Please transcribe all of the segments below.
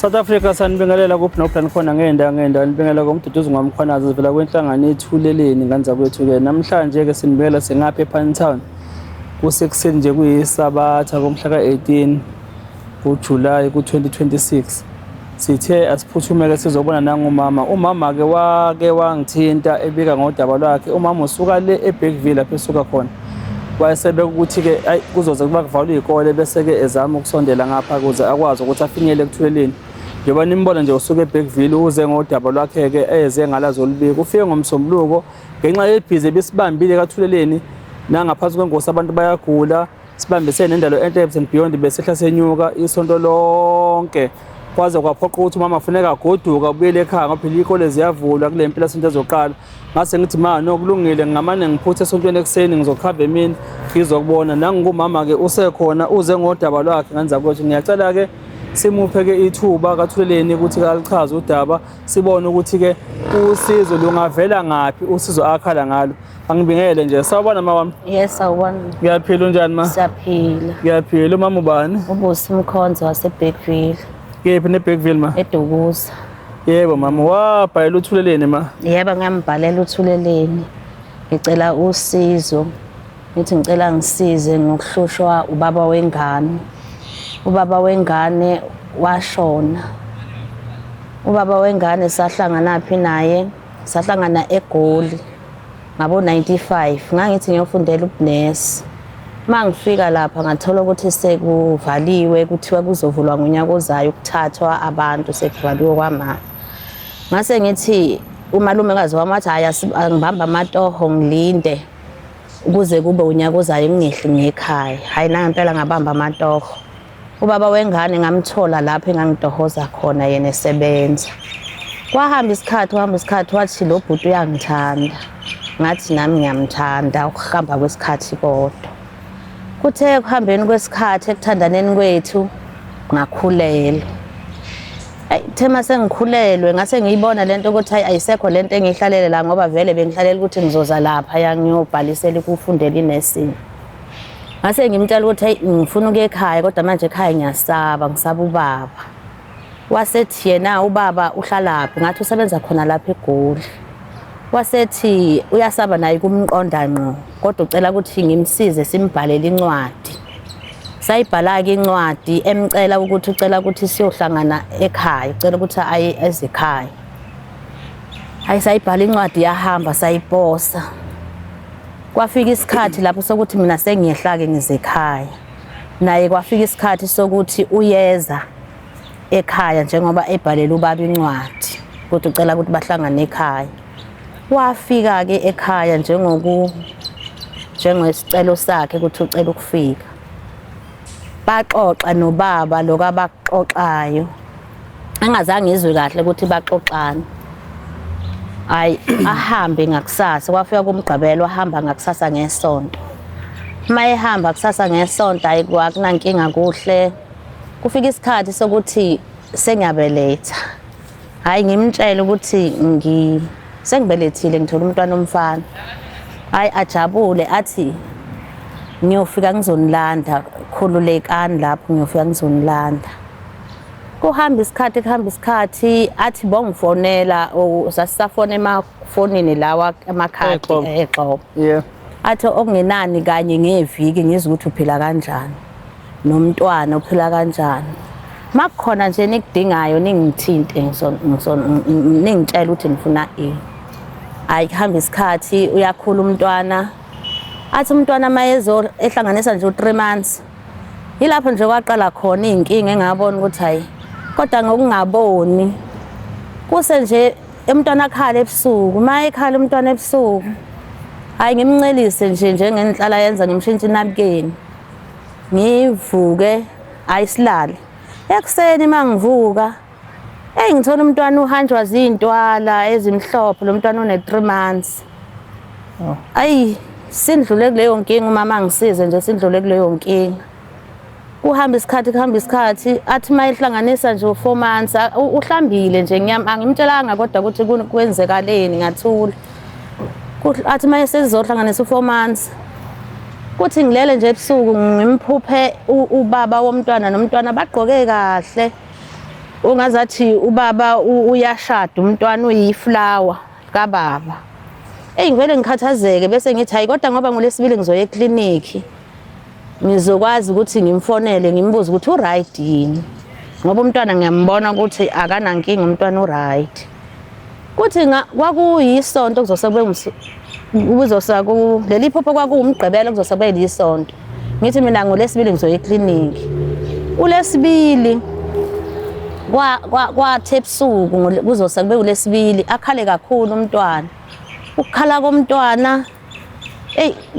South Africa sanibingelela kuphi noplan khona ngeendawo nibingelela komduduzi ngwamkhwanazi sivela kwenhlangano yethuleleni nganza kwethu-ke namhlanje-ke sinibingelela singapha ePine Town kusekuseni nje kuyisabatha ngomhla ka-18 kuJulayi ku-2026 sithe asiphuthume-ke sizobona nangumama. Umama-ke wake wangithinta ebika ngodaba lwakhe. Umama usuka le eBergville lapho esuka khona wayesebe ukuthi-ke kuzoze kuba kuvalwe iy'kole bese-ke ezama ukusondela ngapha ukuze akwazi ukuthi afinyele ekuthuleleni. Njengoba nimbona nje usuke eBergville uze ngodaba lwakhe-ke eze ngalazo olubika. Ufike ngomsombuluko ngenxa yebhizi ebisibambile kathuleleni nangaphansi kwengosi abantu bayagula. Sibambisene nendalo enhle and beyond besehla senyuka isonto lonke kwaze kwaphoqa ukuthi umama afuneka agoduka ubuyele ekhaya ngoba phela iy'kole ziyavulwa kule mpela sonto ezoqala. Ngase ngithi ma nokulungile ngamane ngiphuthe esontweni ekuseni ngizokhava emini ngizokubona nangumama-ke usekhona uze ngodaba lwakhe nganza kwethu. Ngiyacela-ke simuphe-ke ithuba kathuleleni ukuthi alichaze udaba sibone ukuthi-ke usizo lungavela ngaphi, usizo akhala ngalo. Angibingele nje. Sawubona mama wami. Yes, sawubona. Ngiyaphila unjani ma? Siyaphila. Ngiyaphila. Umama ubani? Ubusi Mkhonzo waseBergville. Kephi neBergville ma? Edukuza. Yebo mama, wabhalela uthuleleni ma? Yebo ngiyambhalela uthuleleni. Ngicela usizo. Ngithi ngicela ngisize ngokuhlushwa ubaba wengane. Ubaba wengane washona. Ubaba wengane sahlangana phi naye? Sahlangana eGoli. Ngabo 95 ngangithi ngiyofundela ubunesi. Mangifika lapha ngathola ukuthi sekuvaliwe kuthiwa kuzovulwa ngonyaka ozayo ukuthathwa abantu sekuvaliwe kwamanje. Ngase ngithi umalumekazi wami wathi hayi angibamba amatoho ngilinde ukuze kube unyaka ozayo ngingehli ngekhaya. Hayi nangempela ngabamba amatoho. Ubaba wengane ngamthola lapho engangidohoza khona yena esebenza. Kwahamba isikhathi wathi lo bhuti uyangithanda. Ngathi nami ngiyamthanda ukuhamba kwesikhathi kodwa. Kuthe kuhambeni kwesikhathi ekuthandaneni kwethu ngakhulelwa. Thema sengikhulelwe ngase ngiyibona lento ukuthi ayisekho lento engihlalele la ngoba vele bengihlalela ukuthi ngizoza lapha yangiyobhalisela ukufundela inursing. Ngase ngimtshela ukuthi ngifuna ukuya ekhaya kodwa manje ekhaya ngiyasaba, ngisaba ubaba. Wasethi yena ubaba uhlalaphi? Ngathi usebenza khona lapha eGoli. Wasethi uyasaba naye kumqonda ngqo kodwa ucela ukuthi ngimsize simbhalele incwadi. Sayibhala-ke incwadi emcela ukuthi ucela ukuthi siyohlangana ekhaya, ucela ukuthi aye ezekhaya. Hayi sayibhala incwadi yahamba sayiposa. Kwafika isikhathi lapho sokuthi mina sengiyehla-ke ngizekhaya. Naye kwafika isikhathi sokuthi uyeza ekhaya njengoba ebhalela ubaba incwadi ukuthi ucela ukuthi bahlangane ekhaya. Wafika-ke ekhaya njengesicelo sakhe ukuthi ucela ukufika. Baxoxa nobaba lokho abaxoxayo. Angazange ngizwe kahle ukuthi baxoxani. Hayi ahambe ngakusasa kwafika kumgqibelo wahamba ngakusasa ngesonto. Uma ehamba kusasa ngesonto hayi kwakunankinga kuhle. Kufika isikhathi sokuthi sengiyabeletha. Hayi ngimtshela ukuthi sengibelethile ngithola umntwana omfana. Hayi ajabule athi ngiyofika ngizonilanda khululekani lapho ngiyofika ngizonilanda. Kuhamba isikhathi athi bongifonela sasifona emafonini lawa amakhadi eXhobo. Yeah. Athi okungenani kanye ngeviki ngizwe ukuthi uphila kanjani nomntwana uphila kanjani. Makukhona nje nikudingayo ningithinte ningitshela ukuthi ngifuna ini. Hayi kuhamba isikhathi uyakhula umntwana. Athi umntwana mayezo ehlanganisa nje u3 months. Yilapho nje kwaqala khona inkinga engabona ukuthi hayi kodwa ngokungaboni. Kuse nje umntwana akhala ebusuku, ekhala umntwana ebusuku. Hayi ngimncelise nje njengenhlala yenza ngimshintsha inapukeni. Ngivuke ayisilale. Ekuseni mangivuka ngithola umntwana uhanjwa zintwala ezimhlophe lo mntwana une3 months. Ayi sindlule kuleyo nkinga umama ngisize nje sindlule kuleyo nkinga. Kuhamba isikhathi athi mayihlanganisa nje u4 months uhlambile nje angimtshelanga kodwa ukuthi kwenzekaleni ngathula. Athi mayesezohlanganisa u4 months kuthi ngilele nje ebusuku ngimphuphe ubaba womntwana nomntwana bagqoke kahle. ungazathi ubaba uyashada umntwana uyiflower kababa. Ngivele ngikhathazeke bese ngithi hayi kodwa ngoba ngolesibili ngizoya eklinikhi ngizokwazi ukuthi ngimfonele ngimbuze ukuthi u-right yini. Ngoba umntwana ngiyambona ukuthi akanankinga umntwana u-right. Kuthi kwakuyisonto kuzosa leli phupho kwakuwumgqibelo kuzosa kube yisonto. Ngithi mina ngolesibili ngizoya eklinikhi. Ulesibili kwathe ebusuku kuzosa kube ulesibili akhale kakhulu umntwana. Ukukhala komntwana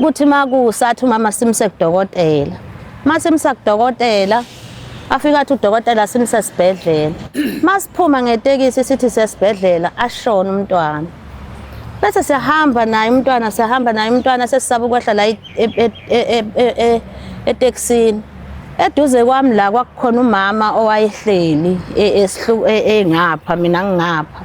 kuthi makusathi umama simse kudokotela. Masimsa kudokotela afika athi udokotela simse esibhedlela. Masiphuma ngetekisi sithi sesibhedlela ashona umntwana. Bese sihamba naye umntwana sesisaba ukwehla la etekisini. Eduze kwami la kwakukhona umama owayehleli engapha mina ngingapha.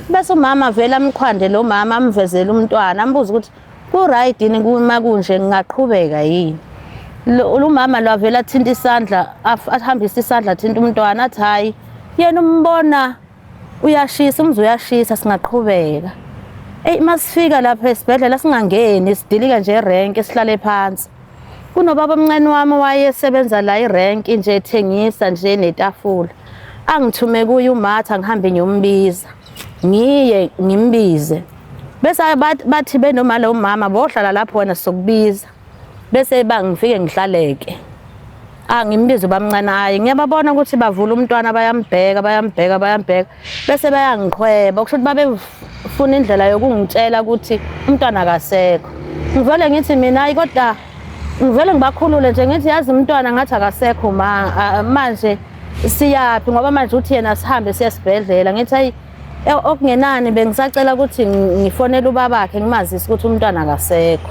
Bese umama vela amkhwande lo mama amvezela umntwana ambuza ukuthi ku-right yini kuma kunje ngingaqhubeka yini. Lo mama lo avela athinta isandla ahambisa isandla athinta umntwana athi hayi yena umbona uyashisa umzwe uyashisa singaqhubeka. Masifika lapha esibhedlela singangeni sidilika nje erenki sihlale phansi. Kunobaba omncane wami wayesebenza la irenki nje ethengisa nje netafula. Angithume kuye uMatha ngihambe ngiyombiza. Ngiye ngimbize. Bese bathi benoma lo mama bohlala lapho wena sokubiza. Bese bangifike ngihlaleke. Ngimbiza ubamncane hayi ngiyababona ukuthi bavula umntwana bayambheka. Bese bayangikhweba kusho ukuthi babefuna indlela yokungitshela ukuthi umntwana akasekho. Ngivele ngithi mina hayi kodwa ngivele ngibakhulule nje ngithi yazi umntwana ngathi akasekho manje siyaphi ngoba manje uthi yena sihambe siyesibhedlela. Ngithi hayi okungenani bengisacela ukuthi ngifonele ubabakhe ngimazise ukuthi umntwana akasekho.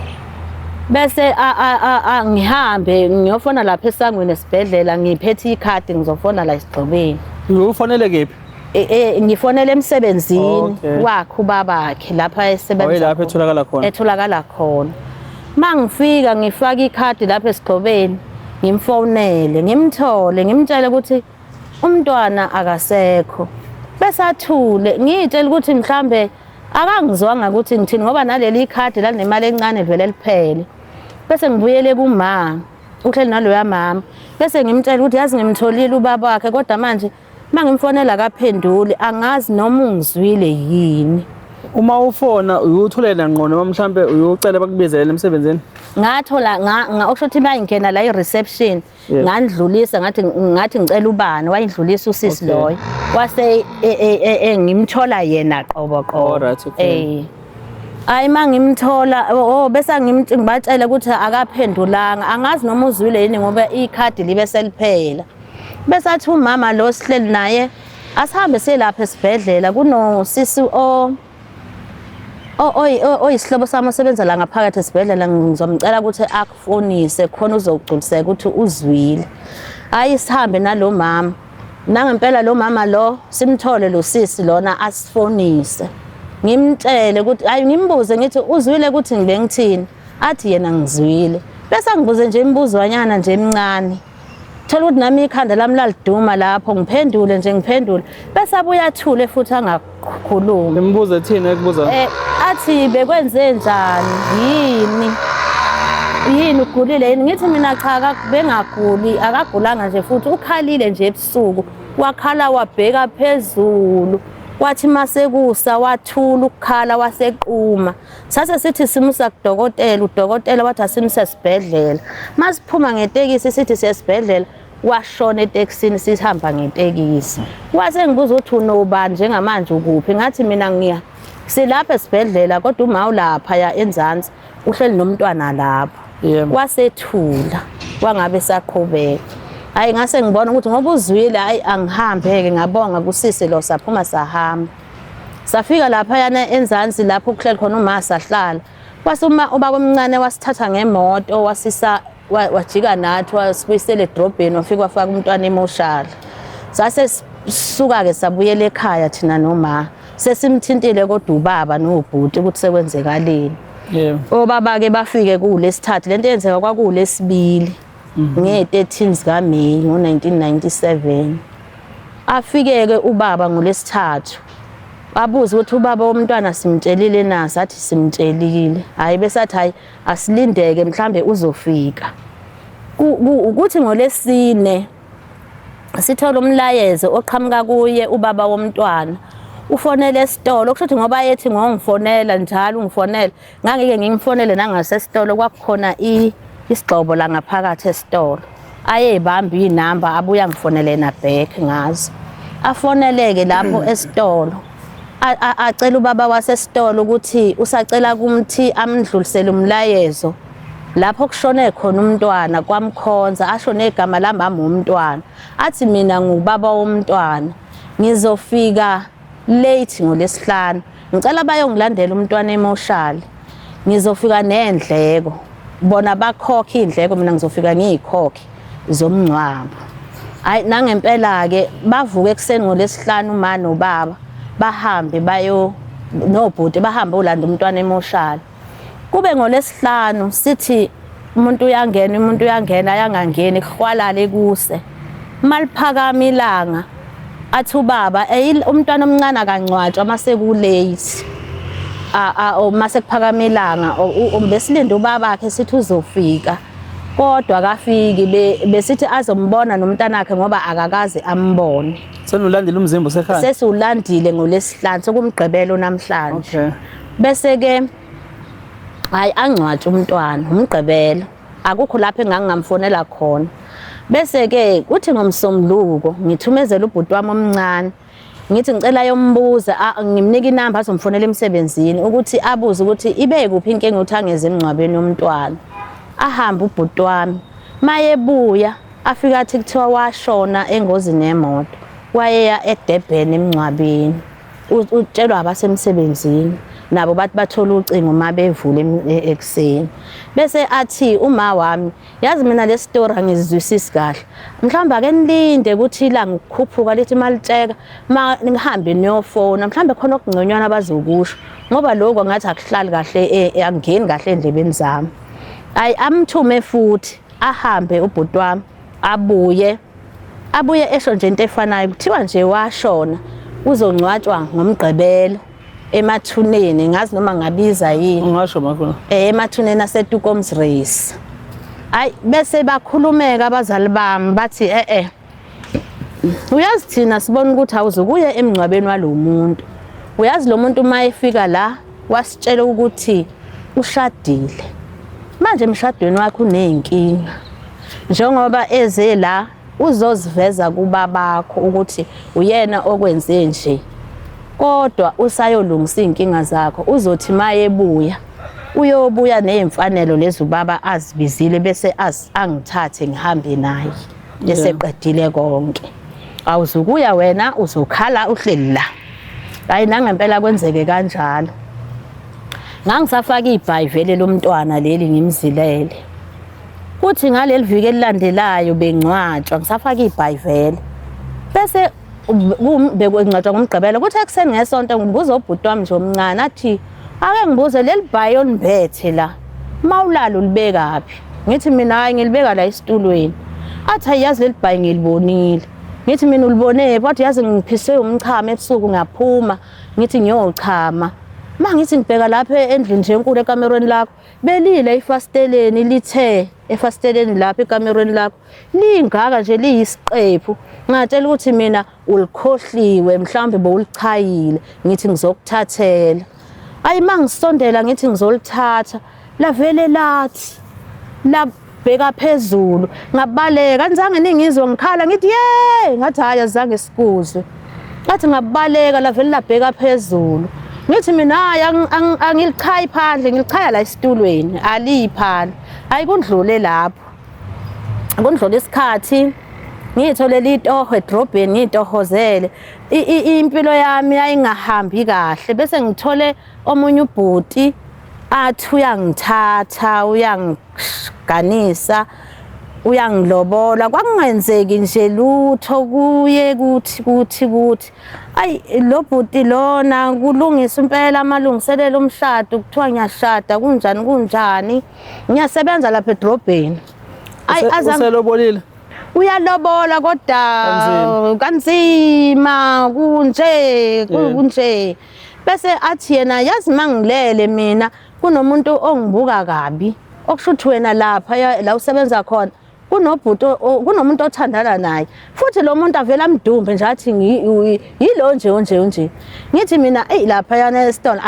Bese ngihambe ngiyofona lapha esangweni esibhedlela ngiphethe ikhadi ngizofona la esigqibeni. Ufonele kephi? Ngifonele emsebenzini wakhe ubabakhe lapha esebenza. Lapha etholakala khona. Etholakala khona. Mangifika ngifaka ikhadi lapha esigqibeni ngimfonele ngimthole ngimtshele ukuthi umntwana akasekho. Bese athule ngitshela ukuthi mhlambe akangizwanga ukuthi ngithini ngoba naleli khadi la nemali encane vele liphele. Bese ngibuyele kuma uhleli naloya mama bese ngimtshela ukuthi yazi ngimtholile ubaba wakhe kodwa manje mangimfonela akaphenduli angazi noma ungizwile yini. Uma ufona uyuthulela ngqo noma mhlambe uyocela bakubizele emsebenzini? Ngathola okusho ukuthi bayingena la i-reception ngandlulisa ngathi ngicela ubani wayindlulisa usisi loyo wase ngimthola yena qobo. Hayi mangimthola bese ngibatshela ukuthi akaphendulanga angazi noma uzwile yini ngoba ikhadi libe seliphela. Bese athi umama lo sihleli naye asihambe selapha esibhedlela kunosisi oyisihlobo sami osebenza la ngaphakathi esibhedlela ngizomcela ukuthi akufonise khona uzogculiseka ukuthi uzwile. Hayi sihambe nalo mama nangempela lo mama lo simthole lo sisi lona asifonise. Ngimtshele ukuthi hayi ngimbuze ngithi uzwile ukuthi ngibe ngithini athi yena ngizwile. Bese ngibuze nje imibuzwanyana nje emncane. Thola ukuthi nami ikhanda lami laliduma lapho ngiphendule bese abuya athule futhi angakhulumi. Ngimbuze thina ekubuza. Athi bekwenze njani yini ugulile yini ngithi mina cha bengaguli akagulanga nje futhi ukhalile nje ebusuku wakhala wabheka phezulu wathi masekusa wathula ukukhala wasequma sase sithi simusa kudokotela udokotela wathi asimse esibhedlela masiphuma ngetekisi sithi siyesibhedlela washona etekisini sihamba ngetekisi wase ngibuza ukuthi unobani njengamanje ukuphi ngathi mina ngiya silapha esibhedlela kodwa uma ulapha ya enzansi uhleli nomntwana lapha wasethula wangabe saqhubeka. Hayi ngase ngibona ukuthi ngoba uzwile hayi angihambeke ngabonga kusisi lo saphuma sahamba safika lapha yana enzansi lapho kuhleli khona uma sahlala wasuma ubaba omncane wasithatha ngemoto wasisa wajika nathi wasibuyisela edrobheni wafika wafaka umntwana emoshali sase suka ke sabuyela ekhaya thina noma sesimthintile kodwa ubaba nobhuti ukuthi sekwenzekaleni. Obaba ke bafike kulesithathu lento yenzeka kwakulesibili nge-13 zikaMeyi ngo-1997. Afike-ke ubaba ngolesithathu. Wabuza ukuthi ubaba womntwana simtshelile na, sathi simtshelile. Hayi bese athi hayi asilindeke mhlambe uzofika. Ukuthi ngolesine sithola umlayezo oqhamuka kuye ubaba womntwana. Ufonele esitolo kusho ukuthi ngoba yethi ngongifonela njalo ungifonela ngangike ngimfonele nangasesitolo kwakukhona isigxobo la ngaphakathi esitolo. Ayebamba inamba abuya ngifonele na back ngazo. Afoneleke lapho esitolo. Acela ubaba wasesitolo ukuthi usacela kumthi amdlulisele umlayezo lapho kushone khona umntwana kwamkhonza asho negama lambamba umntwana. Athi mina ngubaba womntwana ngizofika late ngolesihlanu. Ngicela bayongilandela umntwana emoshali. Ngizofika nendleko. Bona bakhokha indleko mina ngizofika ngiyikhokhe zomncwabo. Hayi nangempela ke bavuka ekseni ngolesihlanu uma nobaba bahambe nobhuti bahambe ulanda umntwana emoshali. Kube ngolesihlanu sithi umuntu uyangena ayangangeni khwalale kuse. Maliphakama ilanga athi ubaba umntwana omncane akancwatshwa mase ku late. Mase kuphakama ilanga besilinde ubaba wakhe sithi uzofika. Kodwa akafiki besithi azombona nomntana wakhe ngoba akakaze ambone. Senulandile umzimba usekhaya? Sesiwulandile ngolesihlanu sokumgqibelo namhlanje. Okay. Bese ke hayi angcwatshe umntwana umgqibelo. Akukho lapho engangamfonela khona. Bese ke kuthi ngomsombuluko ngithumezela ubhuti wami omncane. Ngithi ngicela yombuza ngimnika inamba azomfonela emsebenzini ukuthi abuze ukuthi ibe kuphi inkinga ukuthi angeze emncwabeni womntwana. Ahamba ubhuti wami. Mayebuya afika athi kuthiwa washona engozini yemoto. Wayeya eDurban emncwabeni. Utshelwa abasemsebenzini nabo bathi bathola ucingo uma bevule ekseni. Bese athi uma wami yazi mina le story angizwisisi kahle. Mhlawumbe ake nilinde ukuthi la ngikhuphuka lithi malitsheka ngihambe niyofona mhlawumbe khona okungconywana bazokusho ngoba lokho ngathi akuhlali kahle angeni kahle endlebeni zami. Hayi amthume futhi ahambe ubhuti wami abuye esho nje into efanayo kuthiwa nje washona uzongcwatshwa ngomgqibelo emathuneni ngazi noma ngabiza yini ungasho makho emathuneni aseTukom's Race. Hayi bese bakhulumeka abazali bami bathi uyazi thina sibona ukuthi awuzukuye emncwabeni walomuntu. Uyazi lo muntu uma efika la wasitshela ukuthi ushadile. Manje emshadweni wakhe unenkinga. Njengoba eze la uzoziveza kubabakho ukuthi uyena okwenze nje. Kodwa usayolungisa inkinga zakho uzothi mayebuya uyobuya nezimfanelo lezi ubaba azibizile bese angithathe ngihambe naye. Bese qedile konke. Awuzukuya wena uzokhala uhleli la. Hayi nangempela kwenzeke kanjalo. Ngangisafaka ibhayivele lomntwana leli ngimzilele. Kuthi ngaleli viki elilandelayo bengcwatshwa ngisafaka ibhayivele. Bese bekungcwatshwa ngomgqibelo kuthi ekseni ngesonto ngibuza ubhuti wami nje omncane athi ake ngibuze leli bhayi onibethe la mawulalo libekaphi. Ngithi mina hayi ngilibeka la esitulweni. Athi ayazi leli bhayi ngilibonile. Ngithi mina ulibone kodwa yazi ngiphise umchamo ebusuku ngaphuma ngithi ngiyochama. Mangithi ngibheka lapha endlini nje enkulu ekamerweni lakho belile ifasteleni lithe efasteleni lapha ekamerweni lakho lingaka nje liyisiqephu. Ngatshela ukuthi mina ulikhohliwe mhlambe bowulichayile ngithi ngizokuthathela. Hayi mangisondela ngithi ngizolithatha lavele lathi labheka phezulu ngabaleka ngizange ningizwe ngikhala ngithi ngathi hayi azange sikuzwe. Ngathi ngabaleka lavele labheka phezulu. Ngithi mina hayi angilichayi phandle ngilichaya la esitulweni aliphala. Hayi kundlule lapho. Kundlule isikhathi ngitholela itoho edrobheni ngitohozele. Impilo yami yayingahambi kahle bese ngithole omunye ubhuti athi uyangithatha uyangiganisa uyangilobola kwakungenzeki nje lutho kuye kuthi ayi lo bhuti lona kulungisa impela amalungiselelo omshado kuthiwa ngiyashada kunjani ngiyasebenza lapha edrobheni. Ayi uselobolile uyalobola kodwa kanzima kunje bese athi yena yazi mangilele mina kunomuntu ongibuka kabi okusho ukuthi wena lapha la usebenza khona kunomuntu othandana naye futhi lo muntu avela amdumbe nje athi yilo nje ngithi mina lapha yana esitolo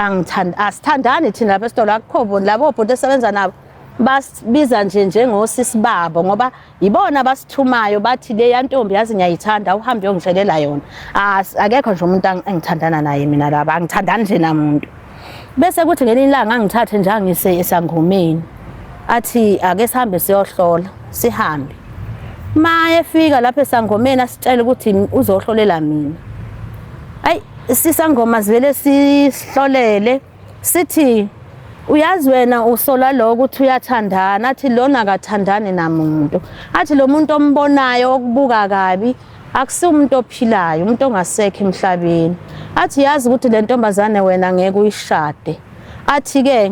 asithandani thina lapha esitolo akukho labo bhuti esebenza nabo basibiza nje njengosisi babo ngoba ibona basithumayo bathi le yantombi yazi ngiyayithanda uhambe uyongishelela yona akekho nje umuntu engithandana naye mina laba angithandani nje namuntu bese kuthi ngelinye ilanga angithathe nje angise esangomeni athi ake sihambe siyohlola sihambe maye efika lapha esangomeni asitshela ukuthi uzohlolela mina sisangoma sivele sihlolele sithi uyazi wena usola lo ukuthi uyathandana athi lona akathandani namuntu athi lo muntu ombonayo okubuka kabi akusumuntu ophilayo umuntu ongasekho emhlabeni athi yazi ukuthi le ntombazane wena ngeke uyishade athi ke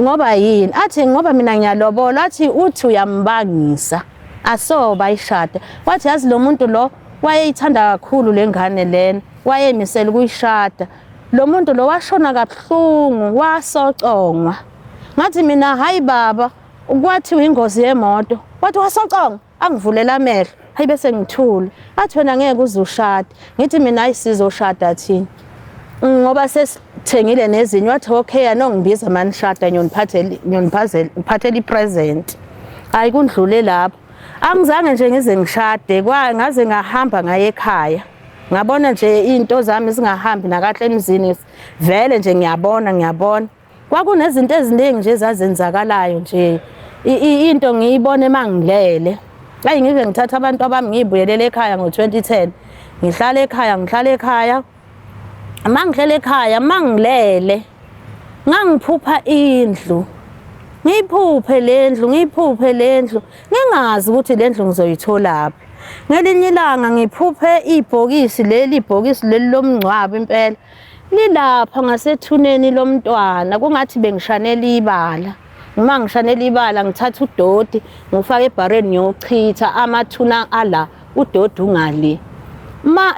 ngoba yini athi ngoba mina ngiyalobola athi uthi uyambangisa asoba ishade wathi yazi lo muntu lo wayeyithanda kakhulu lengane lena wayemisela ukuyishada lo muntu lo washona kabuhlungu wasocongwa ngathi mina hayi baba kwathi ingozi yemoto wathi wasocongwa angivulela amehlo hayi bese ngithule athi wena ngeke uzushada ngithi mina ayisizoshada thina ngoba sesithengile nezinyo wathi okay anongibiza mani shada ngiyoniphathela ipresent hayi kundlule lapho angizange nje ngize ngishade ngaze ngahamba ngaye ekhaya ngabona nje into zami zingahambi nakahle emzini vele nje ngiyabona kwakunezinto eziningi nje zazenzakalayo nje into ngiyibone mangilele hayi ngize ngithatha abantu abami ngibuyelele ekhaya ngo2010 ngihlala ekhaya mangihlele ekhaya mangilele ngangiphupha indlu ngiyiphuphe le ndlu ngingazi ukuthi le ndlu ngizoyithola laphi ngelinye ilanga ngiphuphe ibhokisi leli lomngcwabo impela lilapha ngasethuneni lomntwana kungathi bengishanela ibala uma ngishanela ibala ngithatha udoti ngifaka ebhareni ngiyochitha amathuna ala udodi ungale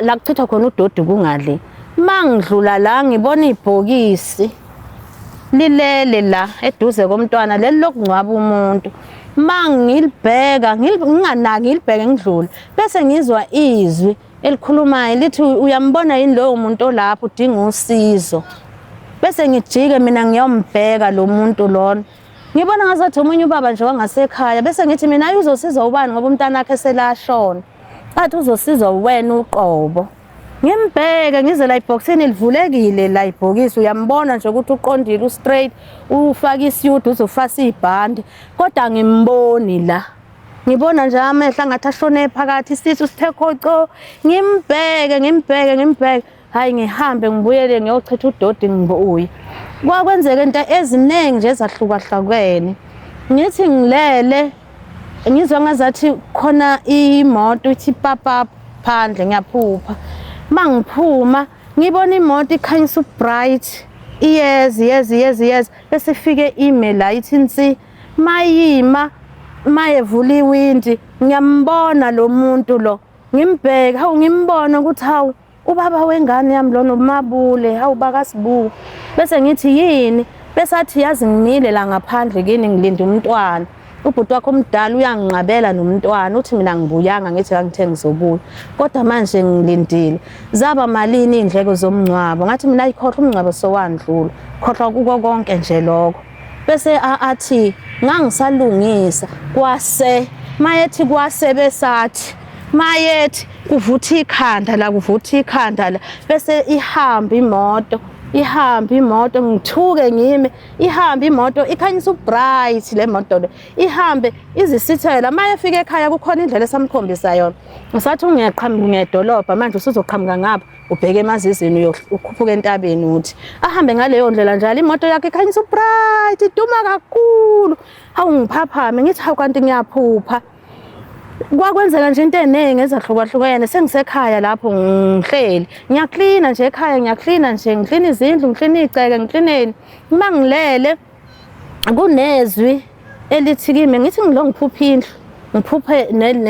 la kuchitha khona udodi kungale mangidlula la ngibona ibhokisi lilele la eduze komntwana leli lokungcwaba umuntu mangilibheka ngilibheke ngidlule bese ngizwa izwi elikhulumayo lithi uyambona yini lo muntu lapho udinga usizo bese ngijike mina ngiyombheka lo muntu lona ngibona ngazathi umunye ubaba nje wangasekhaya bese ngithi mina uzosiza ubani ngoba umntana wakhe selashona athi uzosiza wena uqobo ngimbheke ngize la ibhokisini livulekile la ibhokisi uyambona nje ukuthi uqondile straight ufaka isiyudu uzofasa ibhande kodwa ngimboni la ngibona nje amehla angathi ashone phakathi isisu sithe khoco ngimbheke hayi ngihambe ngibuyele ngiyochitha udodi ngibuye kwakwenzeka into eziningi nje ezahlukahlukene ngithi ngilele ngizwa ngazathi khona imoto ithi papa phandle ngiyaphupha mangiphuma ngibona imoto ikhanyisa bright yes bese fike email la ithi nsi mayima mayevula iwindi ngiyambona lo muntu lo ngimbheka hawu ngimbona ukuthi hawu ubaba wengane yami lo nomabule hawu bakasibuka bese ngithi yini bese athi yazi ngimile la ngaphandle kini ngilinda umntwana ubhuti wakho omdala uyanginqabela nomntwana uthi mina ngibuyanga ngithi angithe ngizobuya kodwa manje ngilindile zaba malini indleko zomncwabo ngathi mina ayikhohle umncwabo sowandlula khohlwa kuko konke nje lokho bese athi ngangisalungisa mayethi kwase besathi mayethi kuvutha ikhanda la bese ihamba imoto ngithuke ngime ihamba imoto ikhanyisa bright le moto le ihambe izisithela mayefika ekhaya kukhona indlela esamkhombisa yona ngisathi ngiyaqhamuka ngedolobha manje usuzoqhamuka ngapha ubheke emazizini ukhuphuka entabeni uthi ahambe ngaleyo ndlela njalo imoto yakhe ikhanyisa bright iduma kakhulu hawu ngiphaphame ngithi hawu kanti ngiyaphupha kwakwenzeka nje into eningi ezahlukahlukene sengisekhaya lapho ngihleli ngiyaklina nje ekhaya ngiyaklina izindlu ngiklina igceke ngiklineni mangilele kunezwi elithi kimi ngithi ngilo ngiphupha indlu ngiphuphe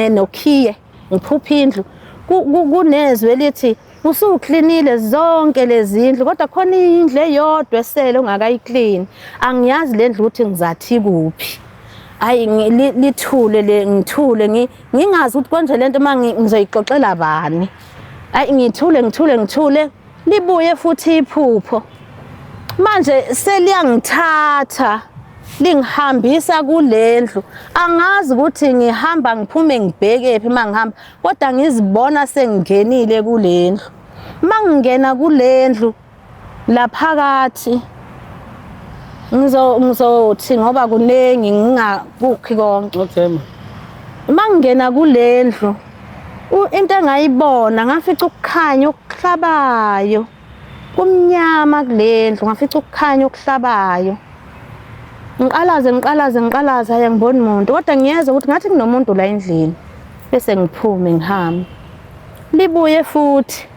nokhiye ngiphuphe indlu kunezwe elithi usuklinile zonke lezi ndlu kodwa khona indlu eyodwa esele ungakayiklini angiyazi le ndlu ukuthi ngizathi kuphi hayi lithule ngithule ngingazi ukuthi konje lento ngizoyixoxela bani hayi ngithule libuye futhi iphupho manje seliyangithatha lingihambisa kulendlu angazi ukuthi ngihamba ngiphume ngibhekephi mangihamba kodwa ngizibona sengingenile kulendlu mangingena kulendlu laphakathi ngizothi ngoba kunengi ngingakukhi konke okay mangingena kulendlu into engayibona ngafica ukukhanya okuhlabayo kumnyama kulendlu ngafica ukukhanya okuhlabayo ngiqalaze hayi ngibona umuntu kodwa ngiyeza ukuthi ngathi kunomuntu la endlini bese ngiphume ngihambe libuye futhi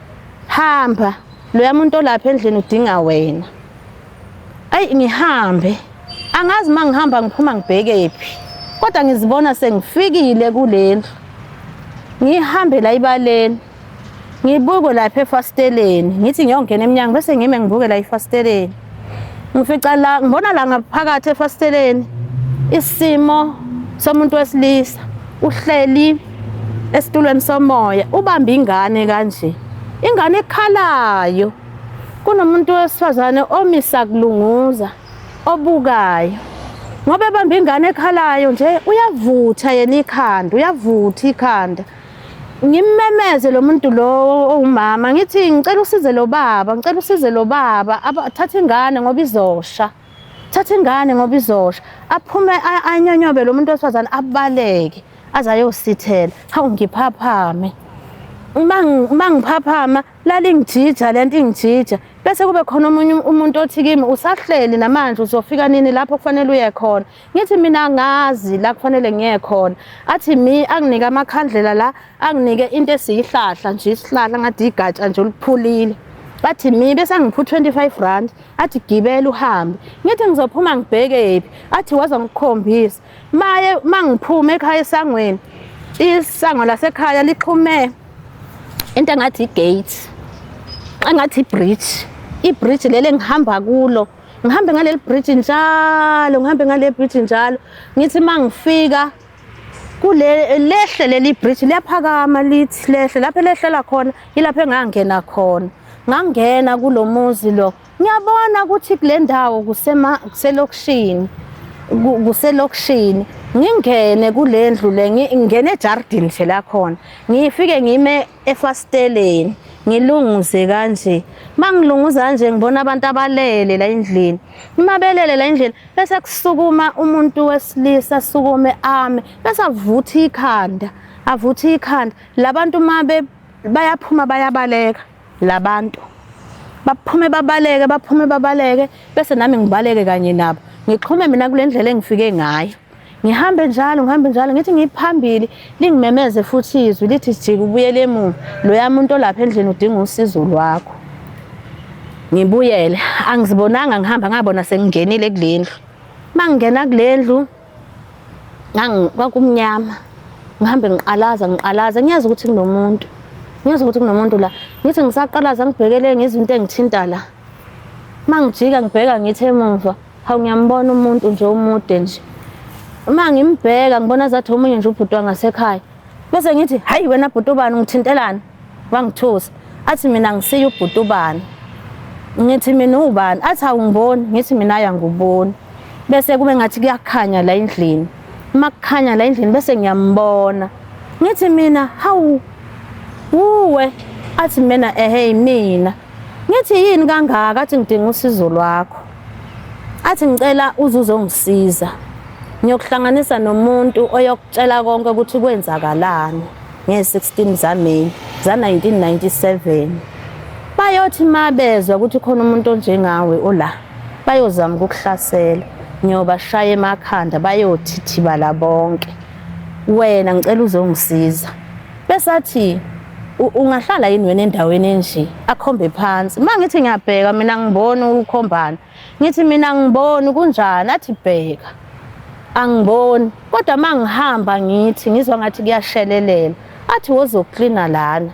hamba loya muntu olapha endlini udinga wena ayi ngihambe angazi mangihamba ngiphuma ngibhekephi kodwa ngizibona sengifikile kulendlu ngihambe la ibaleni ngibuke lapha efasteleni ngithi ngiyongena eminyango bese ngime ngibuke la ifasteleni ngifica la ngibona la ngaphakathi efasteleni isimo somuntu wesilisa uhleli esitulweni somoya ubamba ingane kanje ingane ekhalayo kunomuntu wesifazane omisa kulunguza obukayo ngoba ebamba ingane ekhalayo nje uyavutha yena ikhanda ngimmemeze lo muntu lo umama ngithi ngicela usize lo baba thatha ingane ngoba izosha aphume anyonyobe lo muntu wesifazane abaleke azayosithela hawu ngiphaphame mangiphaphama lalingijija lento ingijija bese kube khona omunye umuntu othi kimi usahleli namanje uzofika nini lapho kufanele uye khona ngithi mina ngazi la kufanele ngiye khona athi anginike amakhandlela la anginike into esiyihlahla nje isihlahla ngathi igatsha nje oluphulile athi bese angiphu 25 rand athi gibela uhambe ngithi ngizophuma ngibhekephi athi waza ngikhombisa mangiphuma ekhaya esangweni isango lasekhaya lixhume into engathi igate engathi ibridge lele ngihamba kulo ngihambe ngaleli bridge njalo ngithi mangifika lehle leli bridge liyaphakama lithi lehle lapho lehlela khona ilapho engangena khona ngangena kulomuzi lo ngiyabona ukuthi kule ndawo kuselokishini ngingene kulendlu ngingene ejardini nje la khona ngifike ngime efasteleni ngilunguze kanje mangilunguza kanje ngibona abantu abalele la endlini mabelele la endlini bese kusukuma umuntu wesilisa sukume ame bese avutha ikhanda labantu mabe bayaphuma bayabaleka labantu baphume babaleke bese nami ngibaleke kanye nabo ngixhume mina kule ndlela engifike ngayo ngihambe njalo ngithi ngiphambili lingimemeze futhi izwi lithi jika ubuyele emuva loya muntu olapha endlini udinga usizo lwakho ngibuyele angizibonanga ngihamba ngabona sengingenile kulendlu mangingena kulendlu kwakumnyama ngihambe ngiqalaza ngiyazi ukuthi kunomuntu la ngithi ngisaqalaza ngibhekele ngezinto engithinta la mangijika ngibheka ngithi emuva hawu ngiyambona umuntu nje umude nje mangimbheka ngibona zathi omunye nje ubhutwa ngasekhaya bese ngithi hayi wena bhutubani ngithintelani wangithusa athi mina ngisiya ubhutubani ngithi mina ubani athi awungiboni ngithi mina ayanguboni bese kube ngathi kuyakhanya la endlini makukhanya la endlini bese ngiyambona ngithi mina hawu uwe athi mina mina ngithi yini kangaka athi ngidinga usizo lwakho athi ngicela uzongisiza ngiyokuhlanganisa nomuntu oyokutshela konke ukuthi kwenzakalani nge-16 zaMeyi za1997 bayothi mabezwa ukuthi khona umuntu onjengawe ola bayozama ukukuhlasela ngiyobashaya emakhanda bayothithibala bonke wena ngicela uzongisiza bese athi ungahlala yini wena endaweni enje akhombe phansi mangithi ngiyabheka mina ngibona ukukhombana ngithi mina ngibona kunjani athi bheka angiboni kodwa mangihamba ngithi ngizwa ngathi kuyashelelela athi wozoklina lana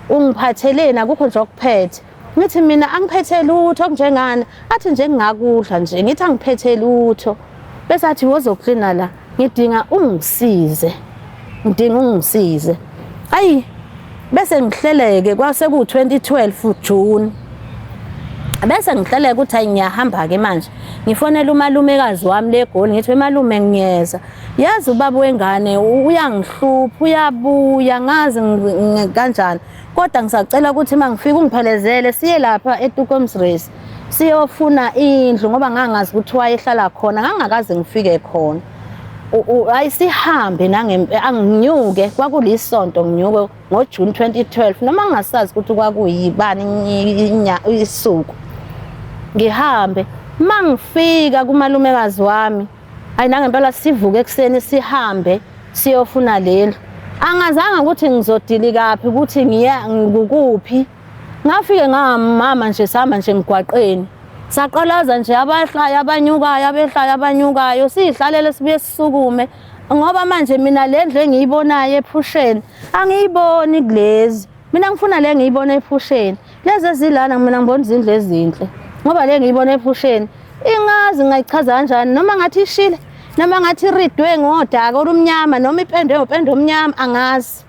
ungiphatheleni akukho nje okuphethe ngithi mina angiphethe lutho kunjengani athi nje ngingakudla nje ngithi angiphethe lutho bese athi wozoklina la ngidinga ungisize ayi bese ngihleleke kwase ku 2012 June bese ngihleleke ukuthi ayi ngiyahamba ke manje ngifonela umalumekazi wami leGoli ngithi malume ngiyeza yazi ubaba wengane uyangihlupha uyabuya ngazi kanjani kodwa ngisacela ukuthi mangifika ungiphelezele siye lapha eTukomsrace siyofuna indlu ngoba ngangazi ukuthi wayehlala khona ngangakaze ngifike khona ayisihambe anginyuke kwakulisonto nginyuke ngoJune 2012 noma ngingasazi ukuthi kwakuyibani isuku ngihambe mangifika kumalumekazi wami ayi nangempela sivuke ekseni sihambe siyofuna lendlu angazange ukuthi ngizodili kaphi ukuthi ngiya ngukuphi ngafike ngamama nje sihamba nje ngigwaqeni saqalaza nje abahlaya abanyukayo abehlaya abanyukayo sihlalele sibuye sisukume ngoba manje mina lendlu engiyibonayo ephusheni angiyiboni kulezi mina ngifuna le ngiyibona ephusheni lezi ezilana mina ngibona izindlu ezinhle ngoba le ngiyibona ephusheni ingazi ngayichaza kanjani noma ngathi ishile noma ngathi iridwe ngodaka olumnyama noma ipendwe ngopendo omnyama angazi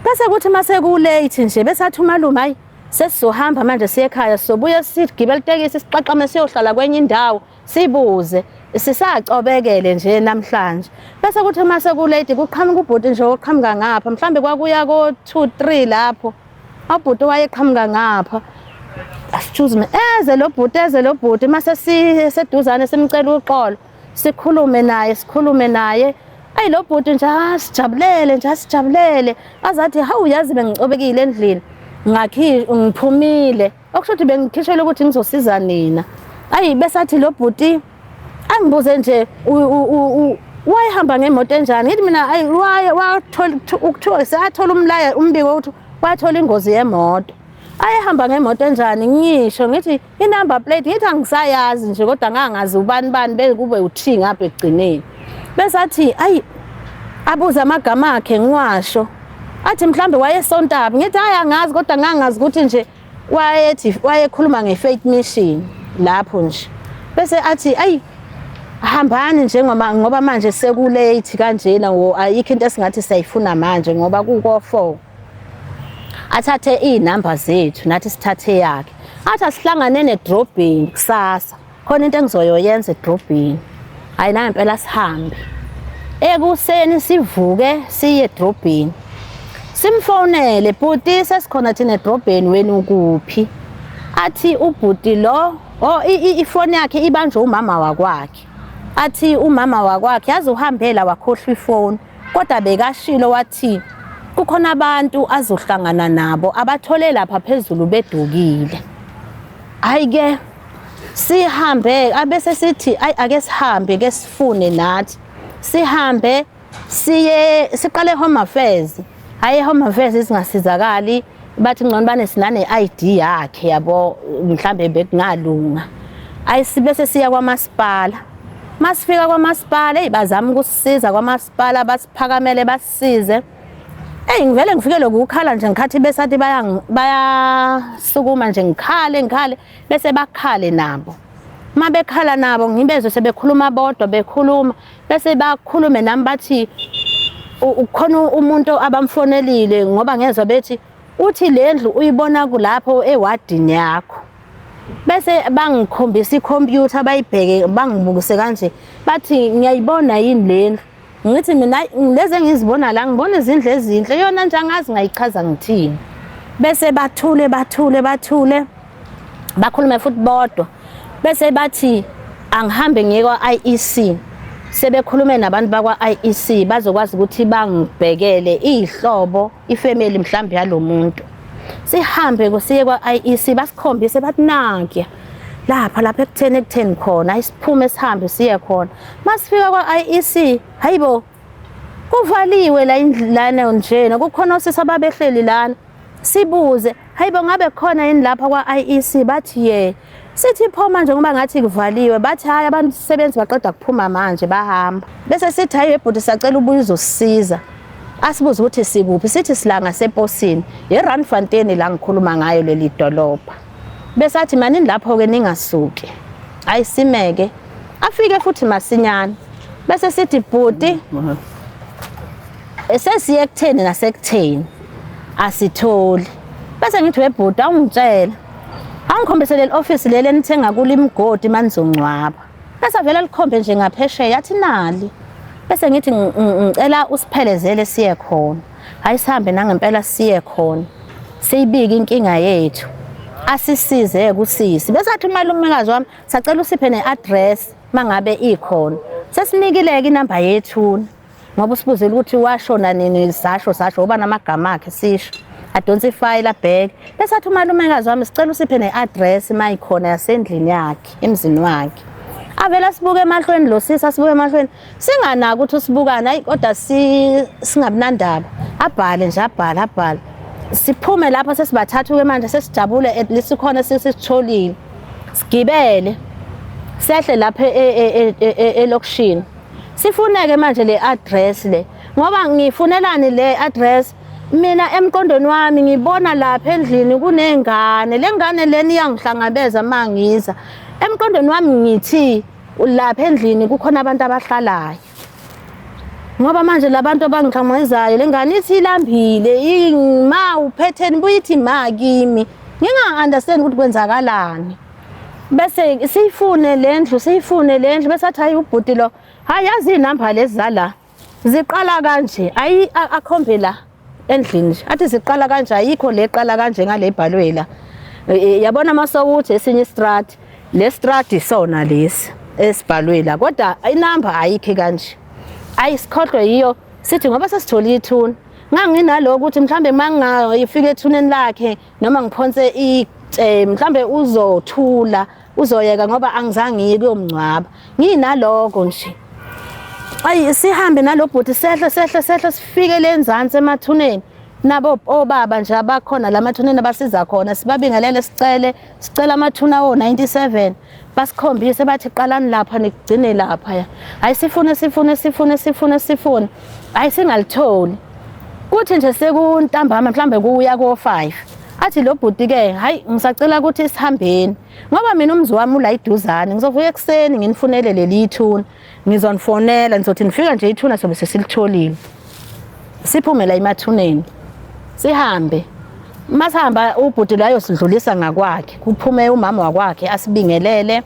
bese kuthi mase ku late nje bese athi umalume hayi sesizohamba manje siye ekhaya sobuye sigibele itekisi siqaqame siyohlala kwenye indawo sibuze sisacobekele nje namhlanje bese kuthi mase ku late kuqhamuka ubhuti nje oqhamuka ngapha mhlambe kwakuya ko 2 3 lapho ubhuti wayeqhamuka ngapha excuse me eze lo bhuti mase siseduzane simcela uqolo sikhulume naye ayi lo bhuti nje sijabulele azathi hawu yazi bengicobekile endlini ngiphumile okusho ukuthi bengikhishela ukuthi ngizosiza nina ayi bese athi lo bhuti angibuze nje wayehamba ngemoto enjani ngithi mina ayi wathola ukuthiwa sathola umbiko ukuthi wathola ingozi yemoto ayehamba ngemoto enjani ngisho ngithi inumber plate ngithi angisayazi nje kodwa ngangazi ubani bekube uthi ngapha egcineni bese athi ayi abuza amagama akhe ngiwasho athi mhlambe wayesontabi ngithi hayi angazi kodwa ngangazi ukuthi nje wayekhuluma ngefaith mission lapho nje bese athi ayi hambani nje ngoba manje sekulate kanjena ayikho into esingathi sayifuna manje ngoba kuko 4 athathe inamba zethu nathi sithathe yakhe athi asihlangane nedrobheni kusasa khona into engizoyenza edrobheni hayi na impela sihambe ekuseni sivuke siye edrobheni simfonele bhuti sesikhona thina edrobheni wena ukuphi athi ubhuti lo ifoni yakhe ibanjwe umama wakwakhe athi umama wakwakhe yazi uhambela wakhohlwa ifoni kodwa bekashilo wathi kukhona abantu azohlangana nabo abathole lapha phezulu bedukile hayi ke sihambe abese sithi ake sihambe ke sifune nathi sihambe siqale home affairs hayi home affairs singasizakali bathi ngcono bane sinane ID yakhe yabo mhlambe bekungalunga ayisibese siya kwamasipala masifika kwamasipala bazama ukusisiza kwamasipala basiphakamele basisize ngivele ngifike lokukhala nje ngikhathi besathi bayasukuma nje ngikhale bese bakhale nabo mabekhala nabo ngibezwe sebekhuluma bodwa bekhuluma bese bakhulume nami bathi ukhona umuntu abamfonelile ngoba ngezwe bethi uthi lendlu uyibona kulapho ewadini yakho bese bangikhombisa ikhompyutha bayibheke bangibukise kanje bathi ngiyayibona yini lendlu ngithi mina leze ngizibona la ngibona izindlu ezinhle yona nje angazi ngayichaza ngithini bese bathule bakhulume futhi bodwa bese bathi angihambe ngiye kwa IEC sebekhulume nabantu bakwa IEC bazokwazi ukuthi bangibhekele ihlobo ifamily mhlambe yalomuntu sihambe kusiye kwa IEC basikhombise bathi nanke lapha ekutheni khona isiphume sihambe siye khona masifika kwa IEC hayibo kuvaliwe lana njena kukhona osisi ababehleli lana sibuze hayibo ngabe khona yini lapha kwa IEC bathi Sithi pho manje ngoba ngathi kuvaliwe bathi hayi abantu sebenzi baqeda kuphuma manje bahamba. Bese sithi hayi ebhuti sacela ubuye uzosisiza. Asibuze ukuthi sikuphi sithi silanga seposini. Ye-Randfontein la ngikhuluma ngayo leli dolobha. Bese athi manini lapho ke ningasuki. Ayisimeke. Afike futhi masinyane. Bese sithi bhuti esesiye ekutheni nasekutheni asitholi. Bese ngithi webhuti awungitshela. Angikhombisele le-office leli enithenga kule imigodi manizongcwaba. Bese vele likhombe nje ngaphesheya yathi nali. Bese ngithi ngicela usiphelezele siye khona. Hayi sihambe nangempela siye khona. Siyibika inkinga yethu. Asisize kusisi. Bese athi umalumekazi wami sacela usiphe ne-address mangabe ikhona. Sesinikileke inamba yethu. Ngoba usibuzile ukuthi washona nini sasho uba namagama akhe sisho. Adonsa ifile bag. Bese athi umalumekazi wami sicela usiphe ne-address mayikhona yasendlini yakhe emzini wakhe. Avela sibuke emahlweni lo sisi asibuke emahlweni singanaka ukuthi usibukana hayi kodwa singabinandaba abhale nje abhale siphume lapha sesibathathu ke manje sesijabule at least khona sisitholile sigibele sehle lapha elokishini sifuneke manje le address le ngoba ngifunelani le address mina emqondweni wami ngibona lapha endlini kunengane lengane leni iyangihlangabeza mangiza emqondweni wami ngithi lapha endlini kukhona abantu abahlalayo ngoba manje labantu abangixhamazayo lengane ithi ilambile ima uphetheni buyithi ma kimi nginga-understand ukuthi kwenzakalani bese siyifune lendlu bese athi hayi ubhuti lo hayi yazi inamba lezi zala ziqala kanje ayi akhombe la endlini athi ziqala kanje ayikho leqala kanje ngale ibhalwe la yabona masawuthi esinye istrat le strat isona lesi esibhalwe la kodwa inamba ayikho kanje ayisikhohlwe yiyo sithi ngoba sesithola ithuna nganginaloko ukuthi mhlambe mangayifika ethuneni lakhe noma ngiphonse mhlambe uzothula uzoyeka ngoba angizange ngiye kuyomncwaba nginaloko nje ayi sihambe nalobhuti sehle sifike lenzansi emathuneni nabo obaba nje abakhona lamathuneni abasiza khona sibabingelele sicela amathuna o97 basikhombise bathi qalani lapha nikugcine lapha hayi sifune hayi singalitholi kuthi nje sekuntambama mhlambe kuya ko5 athi lo bhuti ke hayi ngisacela ukuthi sihambeni ngoba mina umzi wami ula iduzane ngizovuka ekseni nginifunele leli ithuna ngizonifonela nizothi nifika nje ithuna sobe sesilitholile siphume la emathuneni sihambe masihamba ubhuti layo sidlulisa ngakwakhe kuphume umama wakwakhe asibingelele